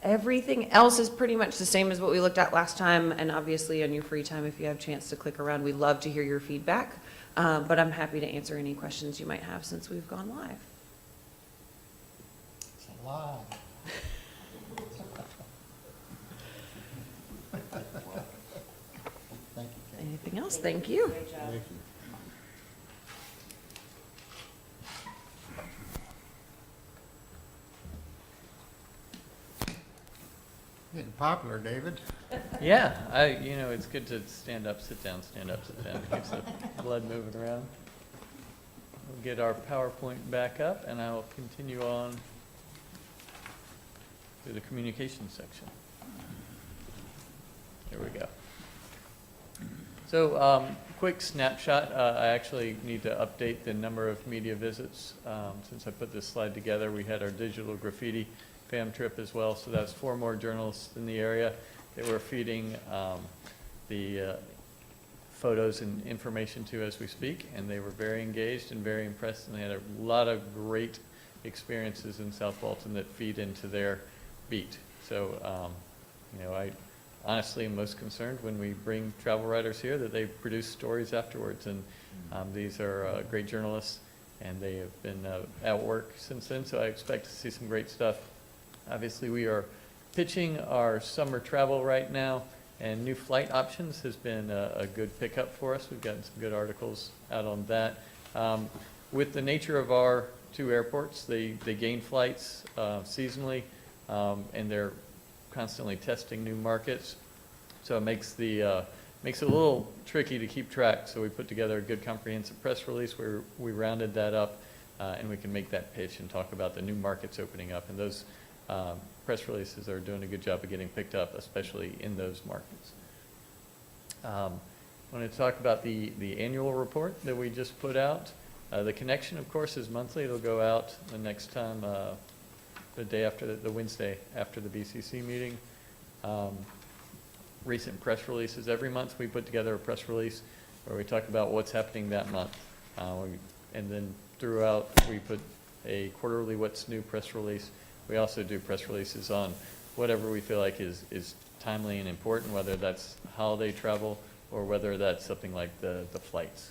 Everything else is pretty much the same as what we looked at last time, and obviously on your free time, if you have a chance to click around, we'd love to hear your feedback, but I'm happy to answer any questions you might have since we've gone live. It's a lot. Thank you, Kate. Anything else? Thank you. Great job. Thank you. Getting popular, David. Yeah, it's good to stand up, sit down, stand up, sit down. Keeps the blood moving around. We'll get our PowerPoint back up, and I will continue on to the communications section. Here we go. So, quick snapshot. I actually need to update the number of media visits. Since I put this slide together, we had our digital graffiti fam trip as well, so that's 4 more journalists in the area that we're feeding the photos and information to as we speak, and they were very engaged and very impressed, and they had a lot of great experiences in South Walton that feed into their beat. So, I honestly am most concerned when we bring travel writers here that they produce stories afterwards, and these are great journalists, and they have been at work since then, so I expect to see some great stuff. Obviously, we are pitching our summer travel right now, and new flight options has been a good pickup for us. We've gotten some good articles out on that. With the nature of our 2 airports, they gain flights seasonally, and they're constantly testing new markets. So it makes it a little tricky to keep track. So we put together a good comprehensive press release where we rounded that up, and we can make that pitch and talk about the new markets opening up. And those press releases are doing a good job of getting picked up, especially in those markets. I want to talk about the annual report that we just put out. The connection, of course, is monthly. It'll go out the next time, the day after the Wednesday after the BCC meeting. Recent press releases. Every month we put together a press release where we talk about what's happening that month. And then throughout we put a quarterly what's new press release. We also do press releases on whatever we feel like is timely and important, whether that's holiday travel or whether that's something like the flights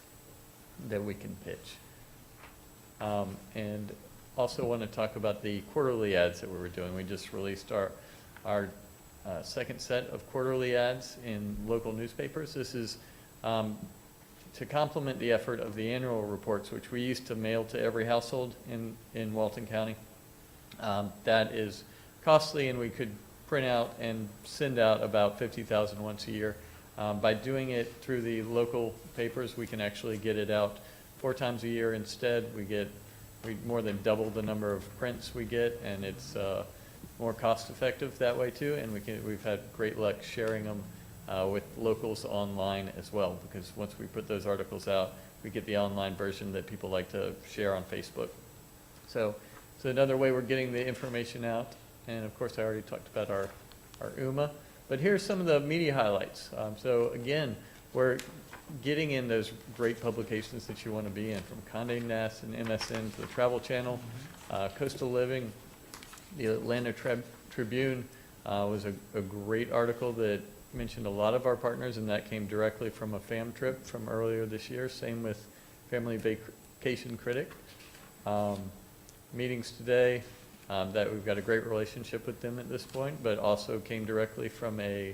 that we can pitch. And also want to talk about the quarterly ads that we were doing. We just released our second set of quarterly ads in local newspapers. This is to complement the effort of the annual reports, which we used to mail to every household in Walton County. That is costly, and we could print out and send out about 50,000 once a year. By doing it through the local papers, we can actually get it out 4 times a year instead. We more than double the number of prints we get, and it's more cost effective that way too, and we've had great luck sharing them with locals online as well, because once we put those articles out, we get the online version that people like to share on Facebook. So another way we're getting the information out, and of course I already talked about our UMA, but here's some of the media highlights. So again, we're getting in those great publications that you want to be in, from Condé Nast and MSN to the Travel Channel, Coastal Living. The Atlanta Tribune was a great article that mentioned a lot of our partners, and that came directly from a fam trip from earlier this year. Same with Family Vacation Critic. Meetings Today, that we've got a great relationship with them at this point, but also came directly from a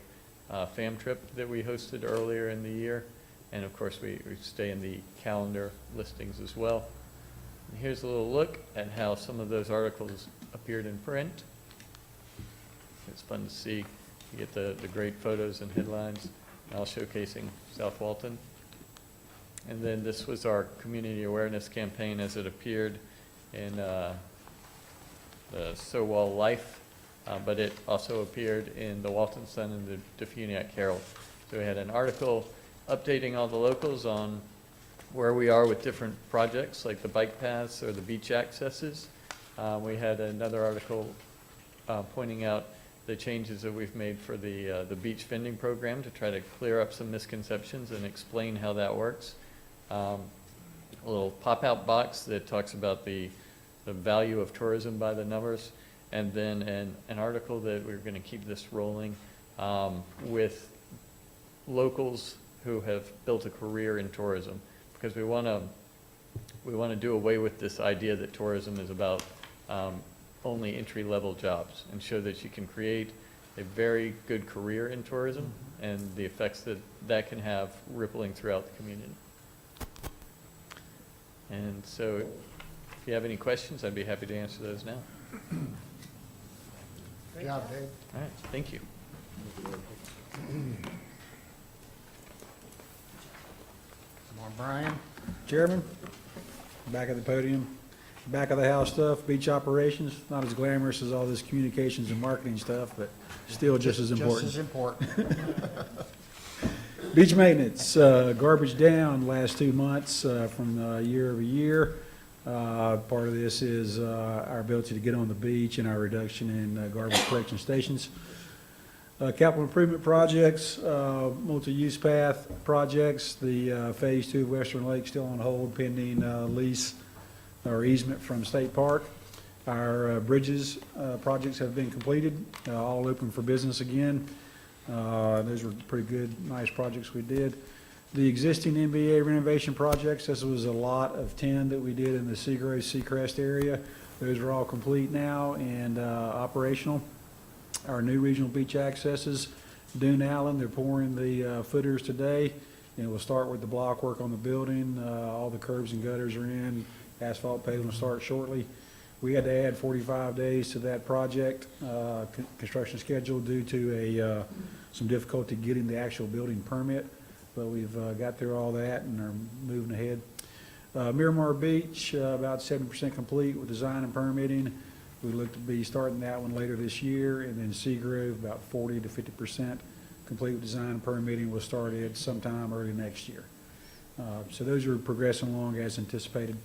fam trip that we hosted earlier in the year. And of course, we stay in the calendar listings as well. And here's a little look at how some of those articles appeared in print. It's fun to see You get the great photos and headlines, all showcasing South Walton. And then this was our community awareness campaign as it appeared in the Sowall Life, but it also appeared in the Walton Sun and the DeFuniak Herald. So we had an article updating all the locals on where we are with different projects, like the bike paths or the beach accesses. We had another article pointing out the changes that we've made for the beach vending program to try to clear up some misconceptions and explain how that works. A little pop-out box that talks about the value of tourism by the numbers, and then an article that we're going to keep this rolling with locals who have built a career in tourism, because we want to do away with this idea that tourism is about only entry-level jobs, and show that you can create a very good career in tourism and the effects that that can have rippling throughout the community. And so if you have any questions, I'd be happy to answer those now. Good job, Dave. All right, thank you. Come on, Brian. Chairman, back at the podium, back of the house stuff, beach operations, not as glamorous as all this communications and marketing stuff, but still just as important. Just as important. Beach maintenance, garbage down last 2 months from year over year. Part of this is our ability to get on the beach and our reduction in garbage collection stations. Capital improvement projects, multi-use path projects, the Phase 2 of Western Lake still on hold pending lease or easement from State Park. Our bridges projects have been completed, all open for business again. Those were pretty good, nice projects we did. The existing NBA renovation projects, this was a lot of 10 that we did in the Seagrove, Seacrest area. Those are all complete now and operational. Our new regional beach accesses, Dune Allen, they're pouring the footers today, and we'll start with the block work on the building. All the curbs and gutters are in. Asphalt paving will start shortly. We had to add 45 days to that project construction schedule due to some difficulty getting the actual building permit, but we've got through all that and are moving ahead. Miramar Beach, about 70% complete with design and permitting. We look to be starting that one later this year, and then Seagrove, about 40 to 50% complete with design and permitting. Will start it sometime early next year. So those are progressing along as anticipated.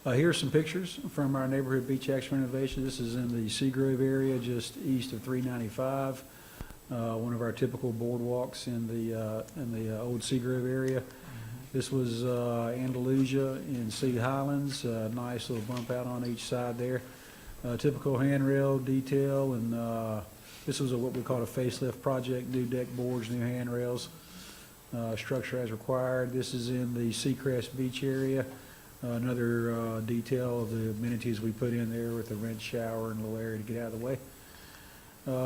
Here's some pictures from our neighborhood beach action renovation. This is in the Seagrove area, just east of 395. One of our typical boardwalks in the old Seagrove area. This was Andalusia in Sea Highlands. Nice little bump out on each side there. Typical handrail detail, and this was what we call a facelift project. New deck boards, new handrails, structure as required. This is in the Seacrest Beach area. Another detail of the amenities we put in there with a rinse shower and a little area to get out of the way.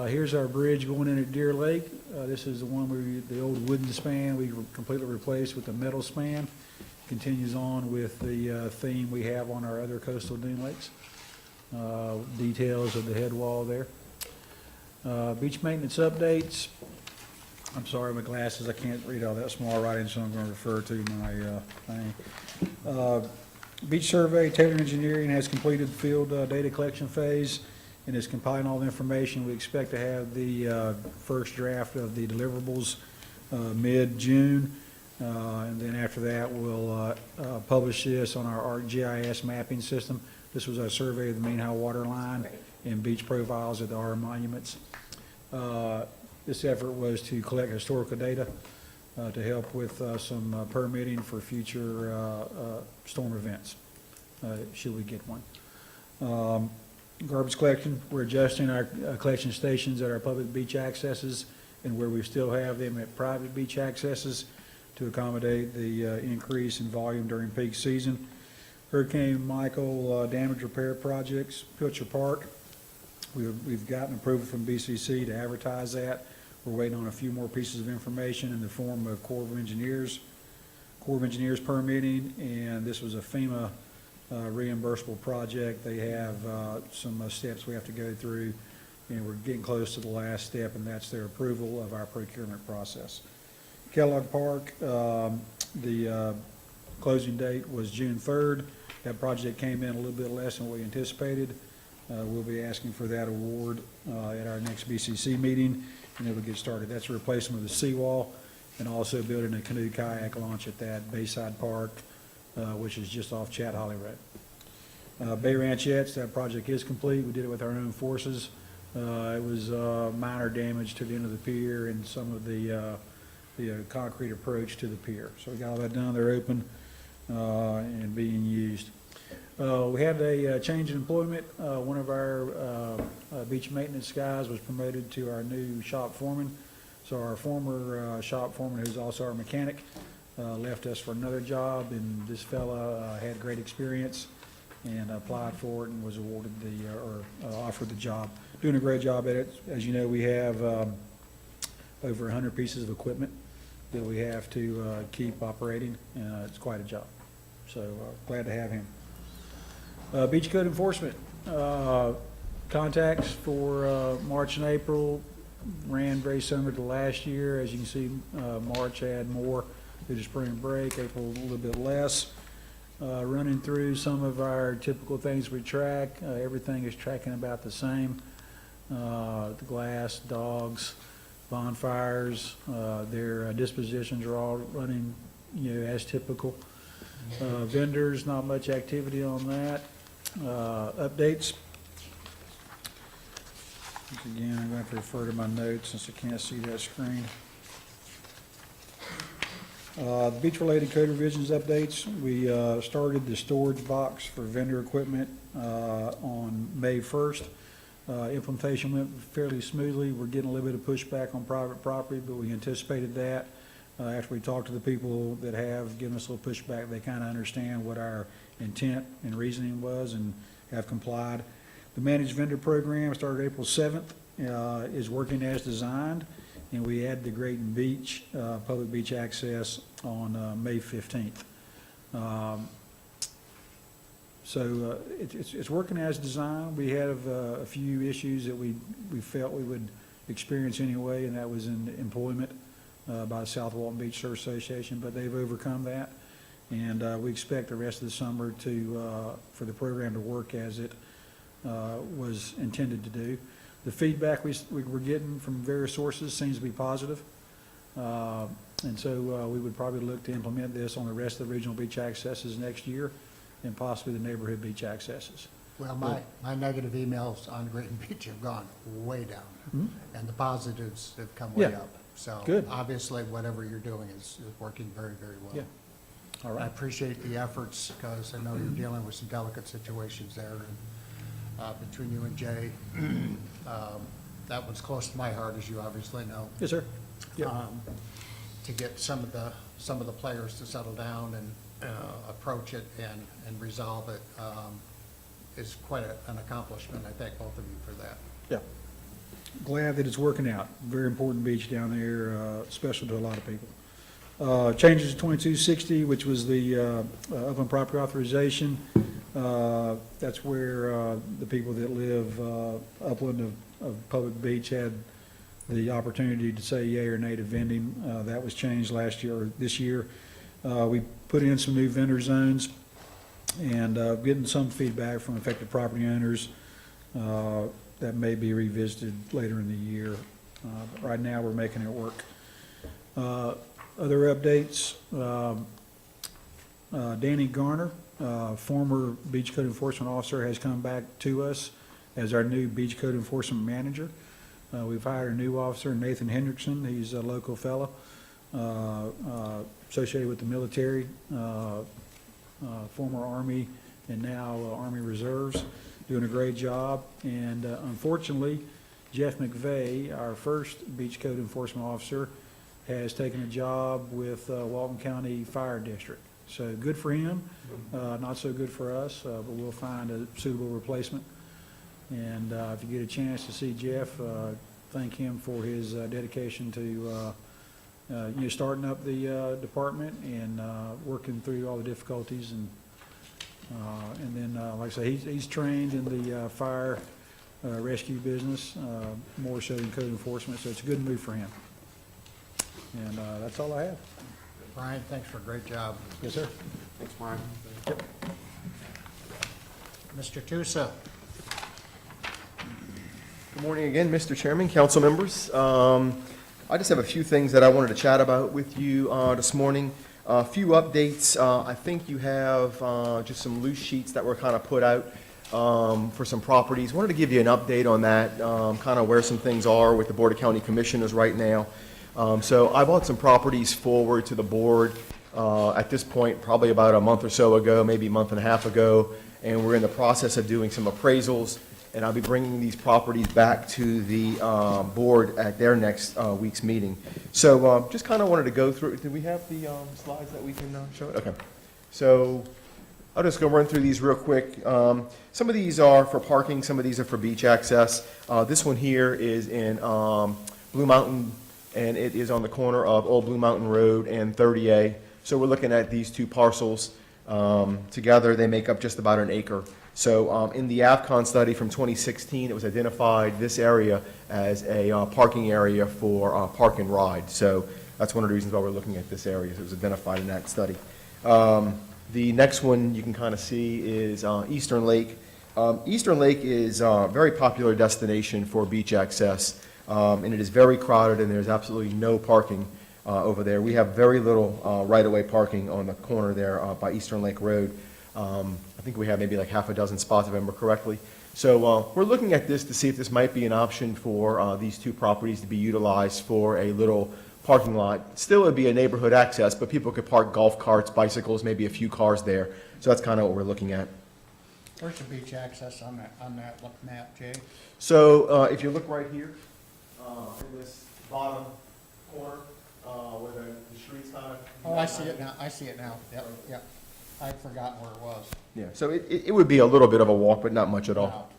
Here's our bridge going in at Deer Lake. This is the one where the old wooden span we completely replaced with a metal span. Continues on with the theme we have on our other coastal dune lakes. Details of the head wall there. Beach maintenance updates. I'm sorry, my glasses, I can't read all that small writing, so I'm going to refer to my thing. Beach survey, Taylor Engineering has completed the field data collection phase and is compiling all the information. We expect to have the first draft of the deliverables mid-June. And then after that, we'll publish this on our ArcGIS mapping system. This was our survey of the main high water line and beach profiles of the R monuments. This effort was to collect historical data to help with some permitting for future storm events, should we get one. Garbage collection, we're adjusting our collection stations at our public beach accesses and where we still have them at private beach accesses to accommodate the increase in volume during peak season. Hurricane Michael damage repair projects, Pilcher Park. We've gotten approval from BCC to advertise that. We're waiting on a few more pieces of information in the form of Corps of Engineers permitting, and this was a FEMA reimbursable project. They have some steps we have to go through and we're getting close to the last step, and that's their approval of our procurement process. Kellogg Park, the closing date was June 3rd. That project came in a little bit less than we anticipated. We'll be asking for that award at our next BCC meeting, and then we'll get started. That's a replacement of the seawall and also building a canoe kayak launch at that Bayside Park, which is just off Chat Holly Road. Bay Ranchettes, that project is complete. We did it with our own forces. It was minor damage to the end of the pier and some of the concrete approach to the pier. So we got all that done. They're open and being used. We had a change in employment. One of our beach maintenance guys was promoted to our new shop foreman. So our former shop foreman, who's also our mechanic, left us for another job, and this fella had great experience and applied for it and was awarded offered the job. Doing a great job at it. As you know, we have over 100 pieces of equipment that we have to keep operating. It's quite a job. So glad to have him. Beach code enforcement. Contacts for March and April ran very similar to last year. As you can see, March had more due to spring break, April a little bit less. Running through some of our typical things we track, everything is tracking about the same. The glass, dogs, bonfires, their dispositions are all running, as typical. Vendors, not much activity on that. Updates. Once again, I'm going to have to refer to my notes since I can't see that screen. The beach-related code revisions updates. We started the storage box for vendor equipment on May 1st. Implementation went fairly smoothly. We're getting a little bit of pushback on private property, but we anticipated that. After we talked to the people that have given us a little pushback, they kind of understand what our intent and reasoning was and have complied. The managed vendor program started April 7th, is working as designed, and we added the Grayton Beach, public beach access on May 15th. So it's working as designed. We have a few issues that we felt we would experience anyway, and that was in employment by the South Walton Beach Surf Association, but they've overcome that. And we expect the rest of the summer for the program to work as it was intended to do. The feedback we're getting from various sources seems to be positive. And so we would probably look to implement this on the rest of the regional beach accesses next year and possibly the neighborhood beach accesses. Well, my negative emails on Grayton Beach have gone way down, and the positives have come way up. So good. Obviously, whatever you're doing is working very, very well. Yeah. All right. I appreciate the efforts because I know you're dealing with some delicate situations there. And between you and Jay, that one's close to my heart, as you obviously know. Yes, sir. Yep. To get some of the players to settle down and approach it and resolve it is quite an accomplishment. I thank both of you for that. Yeah. Glad that it's working out. Very important beach down there, special to a lot of people. Changes to 2260, which was the upland property authorization. That's where the people that live upland of public beach had the opportunity to say yay or nay to vending. That was changed last year or this year. We put in some new vendor zones and getting some feedback from affected property owners. That may be revisited later in the year. But right now, we're making it work. Other updates, Danny Garner, former Beach Code Enforcement Officer, has come back to us as our new Beach Code Enforcement Manager. We've hired a new officer, Nathan Hendrickson. He's a local fellow associated with the military, former Army and now Army Reserves, doing a great job. And unfortunately, Jeff McVeigh, our first Beach Code Enforcement Officer, has taken a job with Walton County Fire District. So good for him, not so good for us, but we'll find a suitable replacement. And if you get a chance to see Jeff, thank him for his dedication to starting up the department and working through all the difficulties. And then, like I say, he's trained in the fire rescue business, more so than code enforcement, so it's a good move for him. And that's all I have. Brian, thanks for a great job. Yes, sir. Thanks, Brian. Mr. Tusa. Good morning again, Mr. Chairman, council members. I just have a few things that I wanted to chat about with you this morning. A few updates. I think you have just some loose sheets that were kind of put out for some properties. Wanted to give you an update on that, kind of where some things are with the Board of County Commissioners right now. So I bought some properties forward to the board at this point, probably about a month or so ago, maybe a month and a half ago, and we're in the process of doing some appraisals, and I'll be bringing these properties back to the board at their next week's meeting. So just kind of wanted to go through, do we have the slides that we can show? Okay. So I'll just go run through these real quick. Some of these are for parking, some of these are for beach access. This one here is in Blue Mountain, and it is on the corner of Old Blue Mountain Road and 30A. So we're looking at these two parcels. Together, they make up just about an acre. So in the AVCON study from 2016, it was identified this area as a parking area for park and ride. So that's one of the reasons why we're looking at this area. It was identified in that study. The next one you can kind of see is Eastern Lake. Eastern Lake is a very popular destination for beach access, and it is very crowded, and there's absolutely no parking over there. We have very little right-of-way parking on the corner there by Eastern Lake Road. I think we have maybe like half a dozen spots, if I remember correctly. So we're looking at this to see if this might be an option for these two properties to be utilized for a little parking lot. Still, it would be a neighborhood access, but people could park golf carts, bicycles, maybe a few cars there. So that's kind of what we're looking at. Where's the beach access on that map, Jay? So if you look right here, in this bottom corner, where the street's kind of... Oh, I see it now, I see it now, yep, yep. I'd forgotten where it was. Yeah, so it would be a little bit of a walk, but not much at all.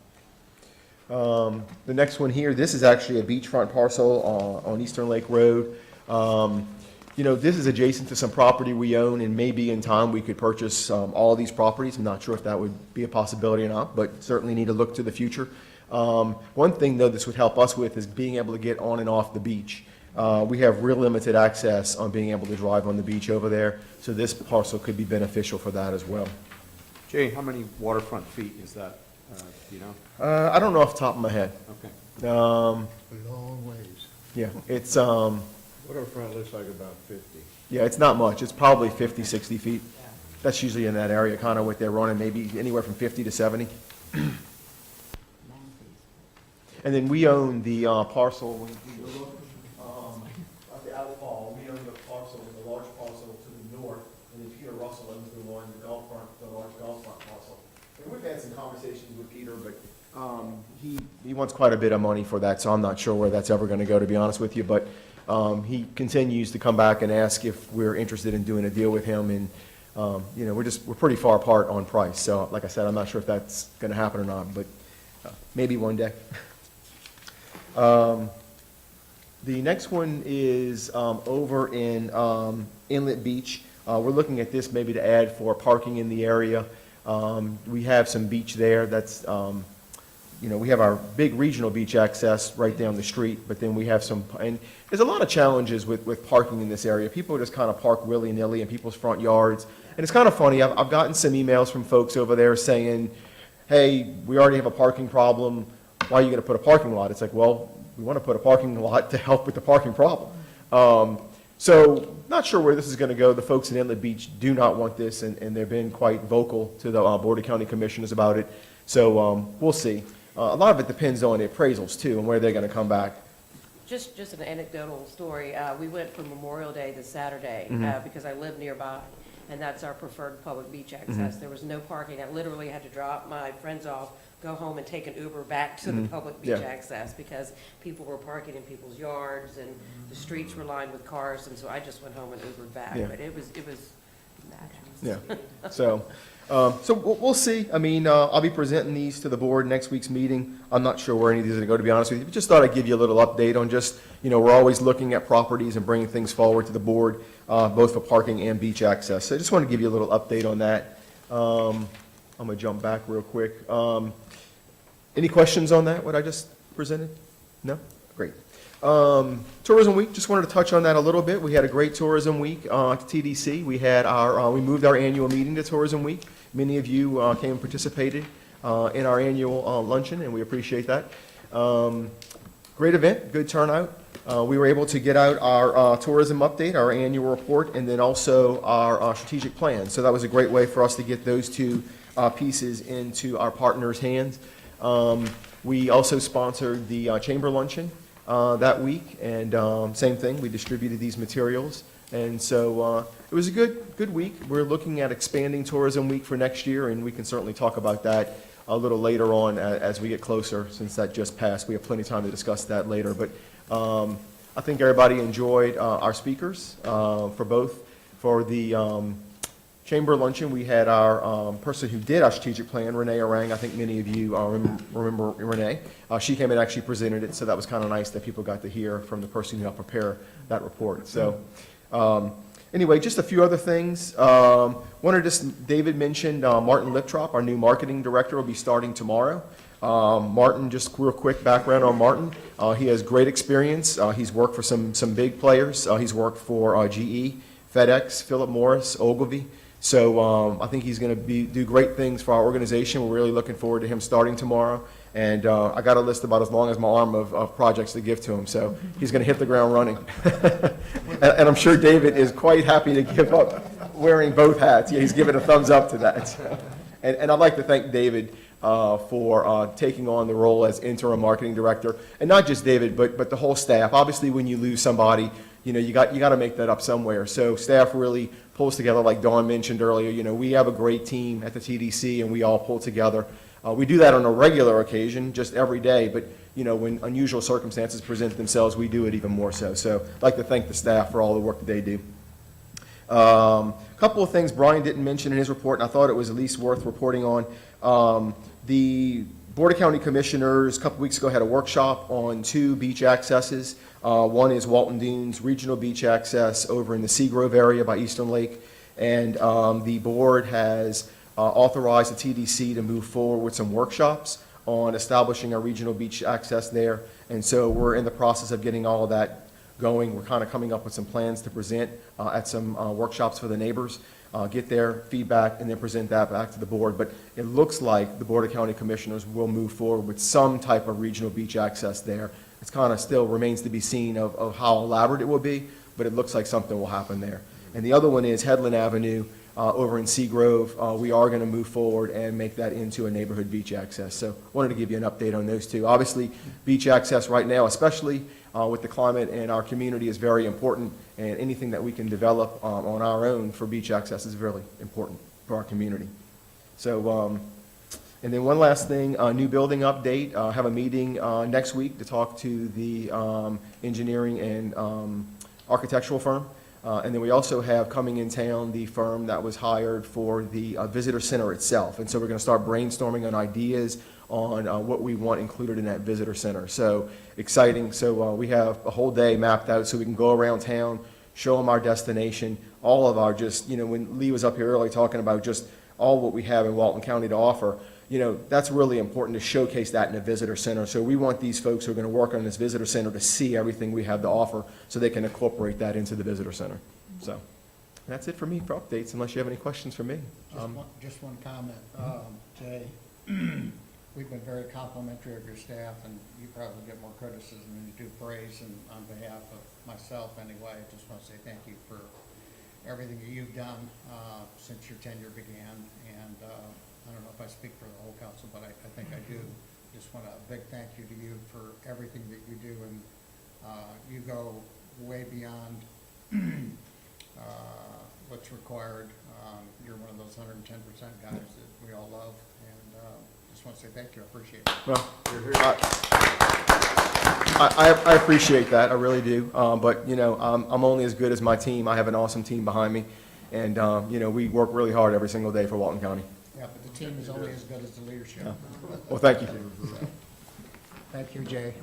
The next one here, this is actually a beachfront parcel on Eastern Lake Road. You know, this is adjacent to some property we own, and maybe in time we could purchase all of these properties. I'm not sure if that would be a possibility or not, but certainly need to look to the future. One thing, though, this would help us with is being able to get on and off the beach. We have real limited access on being able to drive on the beach over there, so this parcel could be beneficial for that as well. Jay, how many waterfront feet is that, do you know? I don't know off the top of my head. Okay. Long ways. Yeah, it's, Waterfront looks like about 50. yeah, it's not much. It's probably 50, 60 feet. That's usually in that area, kind of what they're running, maybe anywhere from 50 to 70. And then we own the parcel, when you look at the outfall, we own the parcel, the large parcel to the north, and then Peter Russell owns the one, the large golf front parcel. And we've had some conversations with Peter, but he wants quite a bit of money for that, so I'm not sure where that's ever going to go, to be honest with you. But he continues to come back and ask if we're interested in doing a deal with him, and you know, we're pretty far apart on price. So, like I said, I'm not sure if that's going to happen or not, but maybe one day. The next one is over in Inlet Beach. We're looking at this maybe to add for parking in the area. We have some beach there. That's, you know, we have our big regional beach access right down the street, but then we have some, and there's a lot of challenges with parking in this area. People just kind of park willy-nilly in people's front yards. And it's kind of funny, I've gotten some emails from folks over there saying, hey, we already have a parking problem. Why are you going to put a parking lot? It's like, well, we want to put a parking lot to help with the parking problem. So not sure where this is going to go. The folks in Inlet Beach do not want this, and they've been quite vocal to the Board of County Commissioners about it. So we'll see. A lot of it depends on the appraisals, too, and where they're going to come back. Just an anecdotal story. We went for Memorial Day this Saturday because I live nearby, and that's our preferred public beach access. There was no parking. I literally had to drop my friends off, go home and take an Uber back to the public beach access because people were parking in people's yards and the streets were lined with cars, and so I just went home and Ubered back. Yeah. But it was magical. Yeah. So we'll see. I mean, I'll be presenting these to the board next week's meeting. I'm not sure where any of these are going to go, to be honest with you. Just thought I'd give you a little update on just, you know, we're always looking at properties and bringing things forward to the board, both for parking and beach access. So I just want to give you a little update on that. I'm going to jump back real quick. Any questions on that, what I just presented? No? Great. Tourism Week, just wanted to touch on that a little bit. We had a great Tourism Week at TDC. We had we moved our annual meeting to Tourism Week. Many of you came and participated in our annual luncheon, and we appreciate that. Great event, good turnout. We were able to get out our tourism update, our annual report, and then also our strategic plan. So that was a great way for us to get those two pieces into our partners' hands. We also sponsored the Chamber Luncheon that week, and same thing, we distributed these materials. And so it was a good week. We're looking at expanding Tourism Week for next year, and we can certainly talk about that a little later on as we get closer, since that just passed. We have plenty of time to discuss that later. But I think everybody enjoyed our speakers for both. For the Chamber Luncheon, we had our person who did our strategic plan, Renee Orang. I think many of you remember Renee. She came and actually presented it, so that was kind of nice that people got to hear from the person who helped prepare that report. So anyway, just a few other things. David mentioned Martin Liptrop, our new marketing director, will be starting tomorrow. Martin, just real quick background on Martin. He has great experience. He's worked for some big players. He's worked for GE, FedEx, Philip Morris, Ogilvy. So I think he's going to do great things for our organization. We're really looking forward to him starting tomorrow. And I got a list about as long as my arm of projects to give to him. So he's going to hit the ground running. And I'm sure David is quite happy to give up wearing both hats. Yeah, he's giving a thumbs up to that. And I'd like to thank David for taking on the role as interim marketing director. And not just David, but the whole staff. Obviously, when you lose somebody, you got to make that up somewhere. So staff really pulls together, like Dawn mentioned earlier. We have a great team at the TDC, and we all pull together. We do that on a regular occasion, just every day, but when unusual circumstances present themselves, we do it even more so. So I'd like to thank the staff for all the work that they do. A couple of things Brian didn't mention in his report, and I thought it was at least worth reporting on. The Board of County Commissioners a couple weeks ago had a workshop on 2 beach accesses. One is Walton Dunes Regional Beach Access over in the Seagrove area by Eastern Lake, and the board has authorized the TDC to move forward with some workshops on establishing a regional beach access there. And so we're in the process of getting all of that going. We're kind of coming up with some plans to present at some workshops for the neighbors, get their feedback, and then present that back to the board. But it looks like the Board of County Commissioners will move forward with some type of regional beach access there. It's kind of still remains to be seen of how elaborate it will be, but it looks like something will happen there. And the other one is Headland Avenue over in Seagrove. We are going to move forward and make that into a neighborhood beach access. So wanted to give you an update on those two. Obviously, beach access right now, especially with the climate and our community, is very important, and anything that we can develop on our own for beach access is really important for our community. So, and then one last thing, new building update. Have a meeting next week to talk to the engineering and architectural firm. And then we also have coming in town the firm that was hired for the visitor center itself. And so we're going to start brainstorming on ideas on what we want included in that visitor center. So exciting. So we have a whole day mapped out so we can go around town, show them our destination, all of our just, when Lee was up here earlier talking about just all what we have in Walton County to offer, that's really important to showcase that in a visitor center. So we want these folks who are going to work on this visitor center to see everything we have to offer so they can incorporate that into the visitor center. So that's it for me for updates, unless you have any questions for me. Just one comment. Jay, we've been very complimentary of your staff, and you probably get more criticism than you do praise. And on behalf of myself anyway, I just want to say thank you for everything that you've done since your tenure began. And I don't know if I speak for the whole council, but I think I do. Just want a big thank you to you for everything that you do, and you go way beyond what's required. You're one of those 110% guys that we all love, and just want to say thank you. I appreciate it. Well, I appreciate that. I really do. But I'm only as good as my team. I have an awesome team behind me, and we work really hard every single day for Walton County. Yeah, but the team is only as good as the leadership. Yeah. Well, thank you. Thank you, Jay.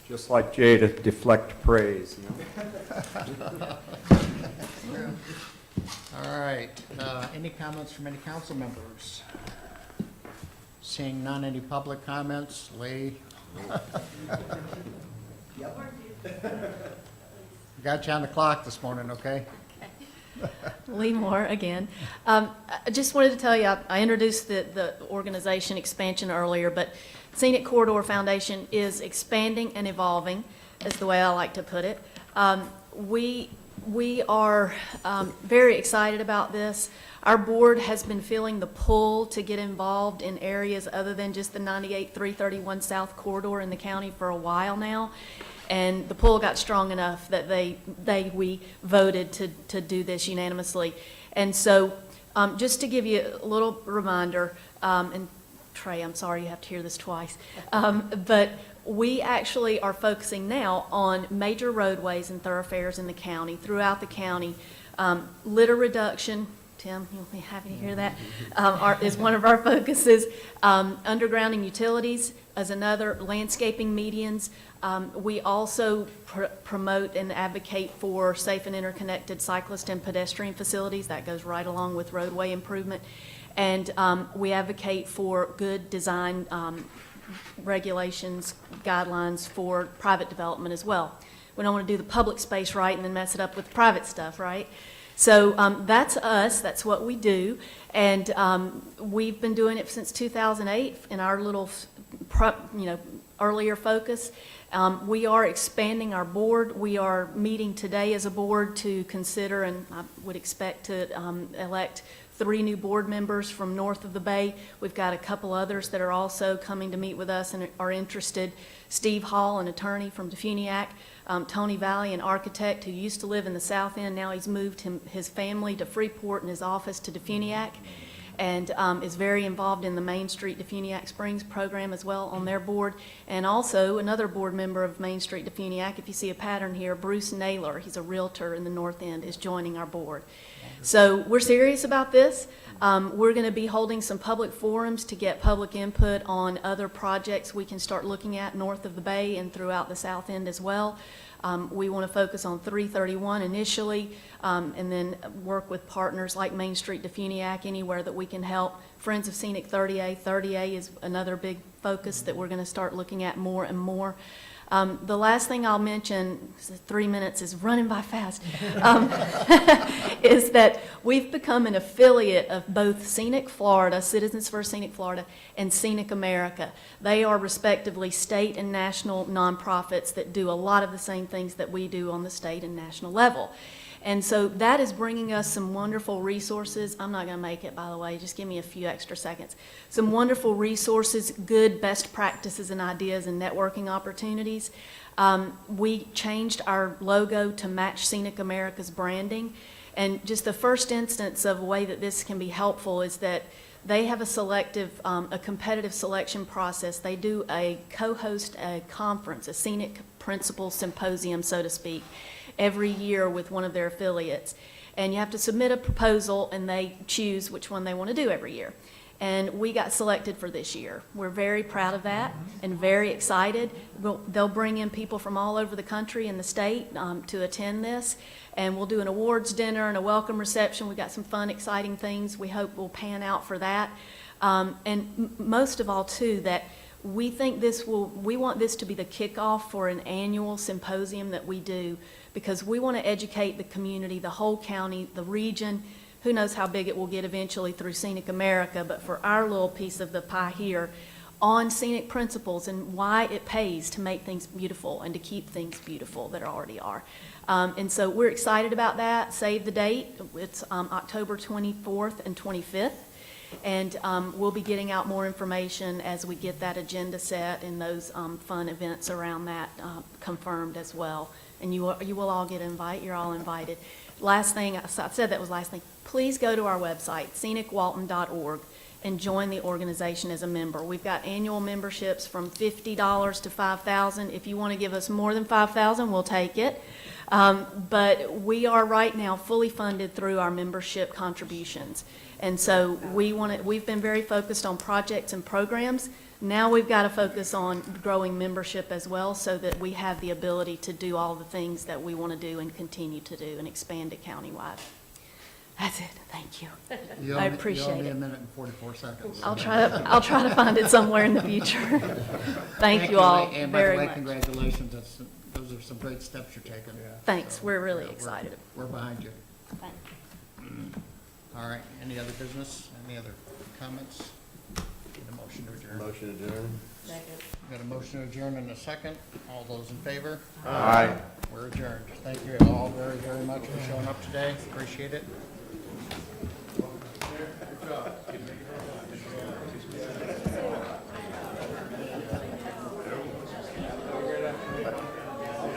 Just like Jay to deflect praise. All right. Any comments from any council members? Seeing none, any public comments? Lee? Got you on the clock this morning, okay? Lee Moore again. I just wanted to tell you, I introduced the organization expansion earlier, but Scenic Corridor Foundation is expanding and evolving, is the way I like to put it. We are very excited about this. Our board has been feeling the pull to get involved in areas other than just the 98-331 South corridor in the county for a while now. And the pull got strong enough that we voted to do this unanimously. And so just to give you a little reminder, and Trey, I'm sorry you have to hear this twice, but we actually are focusing now on major roadways and thoroughfares in the county, throughout the county. Litter reduction, Tim, you'll be happy to hear that, is one of our focuses. Undergrounding utilities is another, landscaping medians. We also promote and advocate for safe and interconnected cyclist and pedestrian facilities. That goes right along with roadway improvement. And we advocate for good design regulations, guidelines for private development as well. We don't want to do the public space right and then mess it up with private stuff, right? So that's us, that's what we do, and we've been doing it since 2008 in our little, earlier focus. We are expanding our board. We are meeting today as a board to consider, and I would expect to elect 3 new board members from north of the Bay. We've got a couple others that are also coming to meet with us and are interested. Steve Hall, an attorney from DeFuniak, Tony Valley, an architect who used to live in the South End. Now he's moved his family to Freeport and his office to DeFuniak, and is very involved in the Main Street DeFuniak Springs program as well on their board. And also another board member of Main Street DeFuniak, if you see a pattern here, Bruce Naylor, he's a realtor in the North End, is joining our board. So we're serious about this. We're going to be holding some public forums to get public input on other projects we can start looking at north of the Bay and throughout the South End as well. We want to focus on 331 initially, and then work with partners like Main Street DeFuniak anywhere that we can help. Friends of Scenic 30A. 30A is another big focus that we're going to start looking at more and more. The last thing I'll mention, 3 minutes is running by fast, is that we've become an affiliate of both Scenic Florida, Citizens for Scenic Florida, and Scenic America. They are respectively state and national nonprofits that do a lot of the same things that we do on the state and national level. And so that is bringing us some wonderful resources. I'm not going to make it, by the way. Just give me a few extra seconds. Some wonderful resources, good best practices and ideas and networking opportunities. We changed our logo to match Scenic America's branding. And just the first instance of a way that this can be helpful is that they have a competitive selection process. They do co-host a conference, a Scenic Principles Symposium, so to speak, every year with one of their affiliates. And you have to submit a proposal and they choose which one they want to do every year. And we got selected for this year. We're very proud of that and very excited. They'll bring in people from all over the country and the state to attend this. And we'll do an awards dinner and a welcome reception. We've got some fun, exciting things we hope will pan out for that. And most of all, too, that we think we want this to be the kickoff for an annual symposium that we do, because we want to educate the community, the whole county, the region. Who knows how big it will get eventually through Scenic America, but for our little piece of the pie here, on scenic principles and why it pays to make things beautiful and to keep things beautiful that already are. And so we're excited about that. Save the date. It's October 24th and 25th. And we'll be getting out more information as we get that agenda set and those fun events around that confirmed as well. And you will all get invited. You're all invited. Last thing, I said that was last thing. Please go to our website, scenicwalton.org, and join the organization as a member. We've got annual memberships from $50 to $5,000. If you want to give us more than $5,000, we'll take it. But we are right now fully funded through our membership contributions. And so we've been very focused on projects and programs. Now we've got to focus on growing membership as well so that we have the ability to do all the things that we want to do and continue to do and expand it countywide. That's it, thank you. You I owe me- appreciate You owe me a it. minute and 44 seconds. I'll try to find it somewhere in the future. Thank you all And very by much. the way, congratulations, those are some great steps you're taking. Thanks, So, we're really yeah, excited. We're behind you. Thank All right, any other business, any other comments? Need a motion to adjourn. Motion adjourned. Got a motion to adjourn in a second. All those in favor? Aye. We're adjourned. Thank you all very, very much for showing up today. Appreciate it. Good job.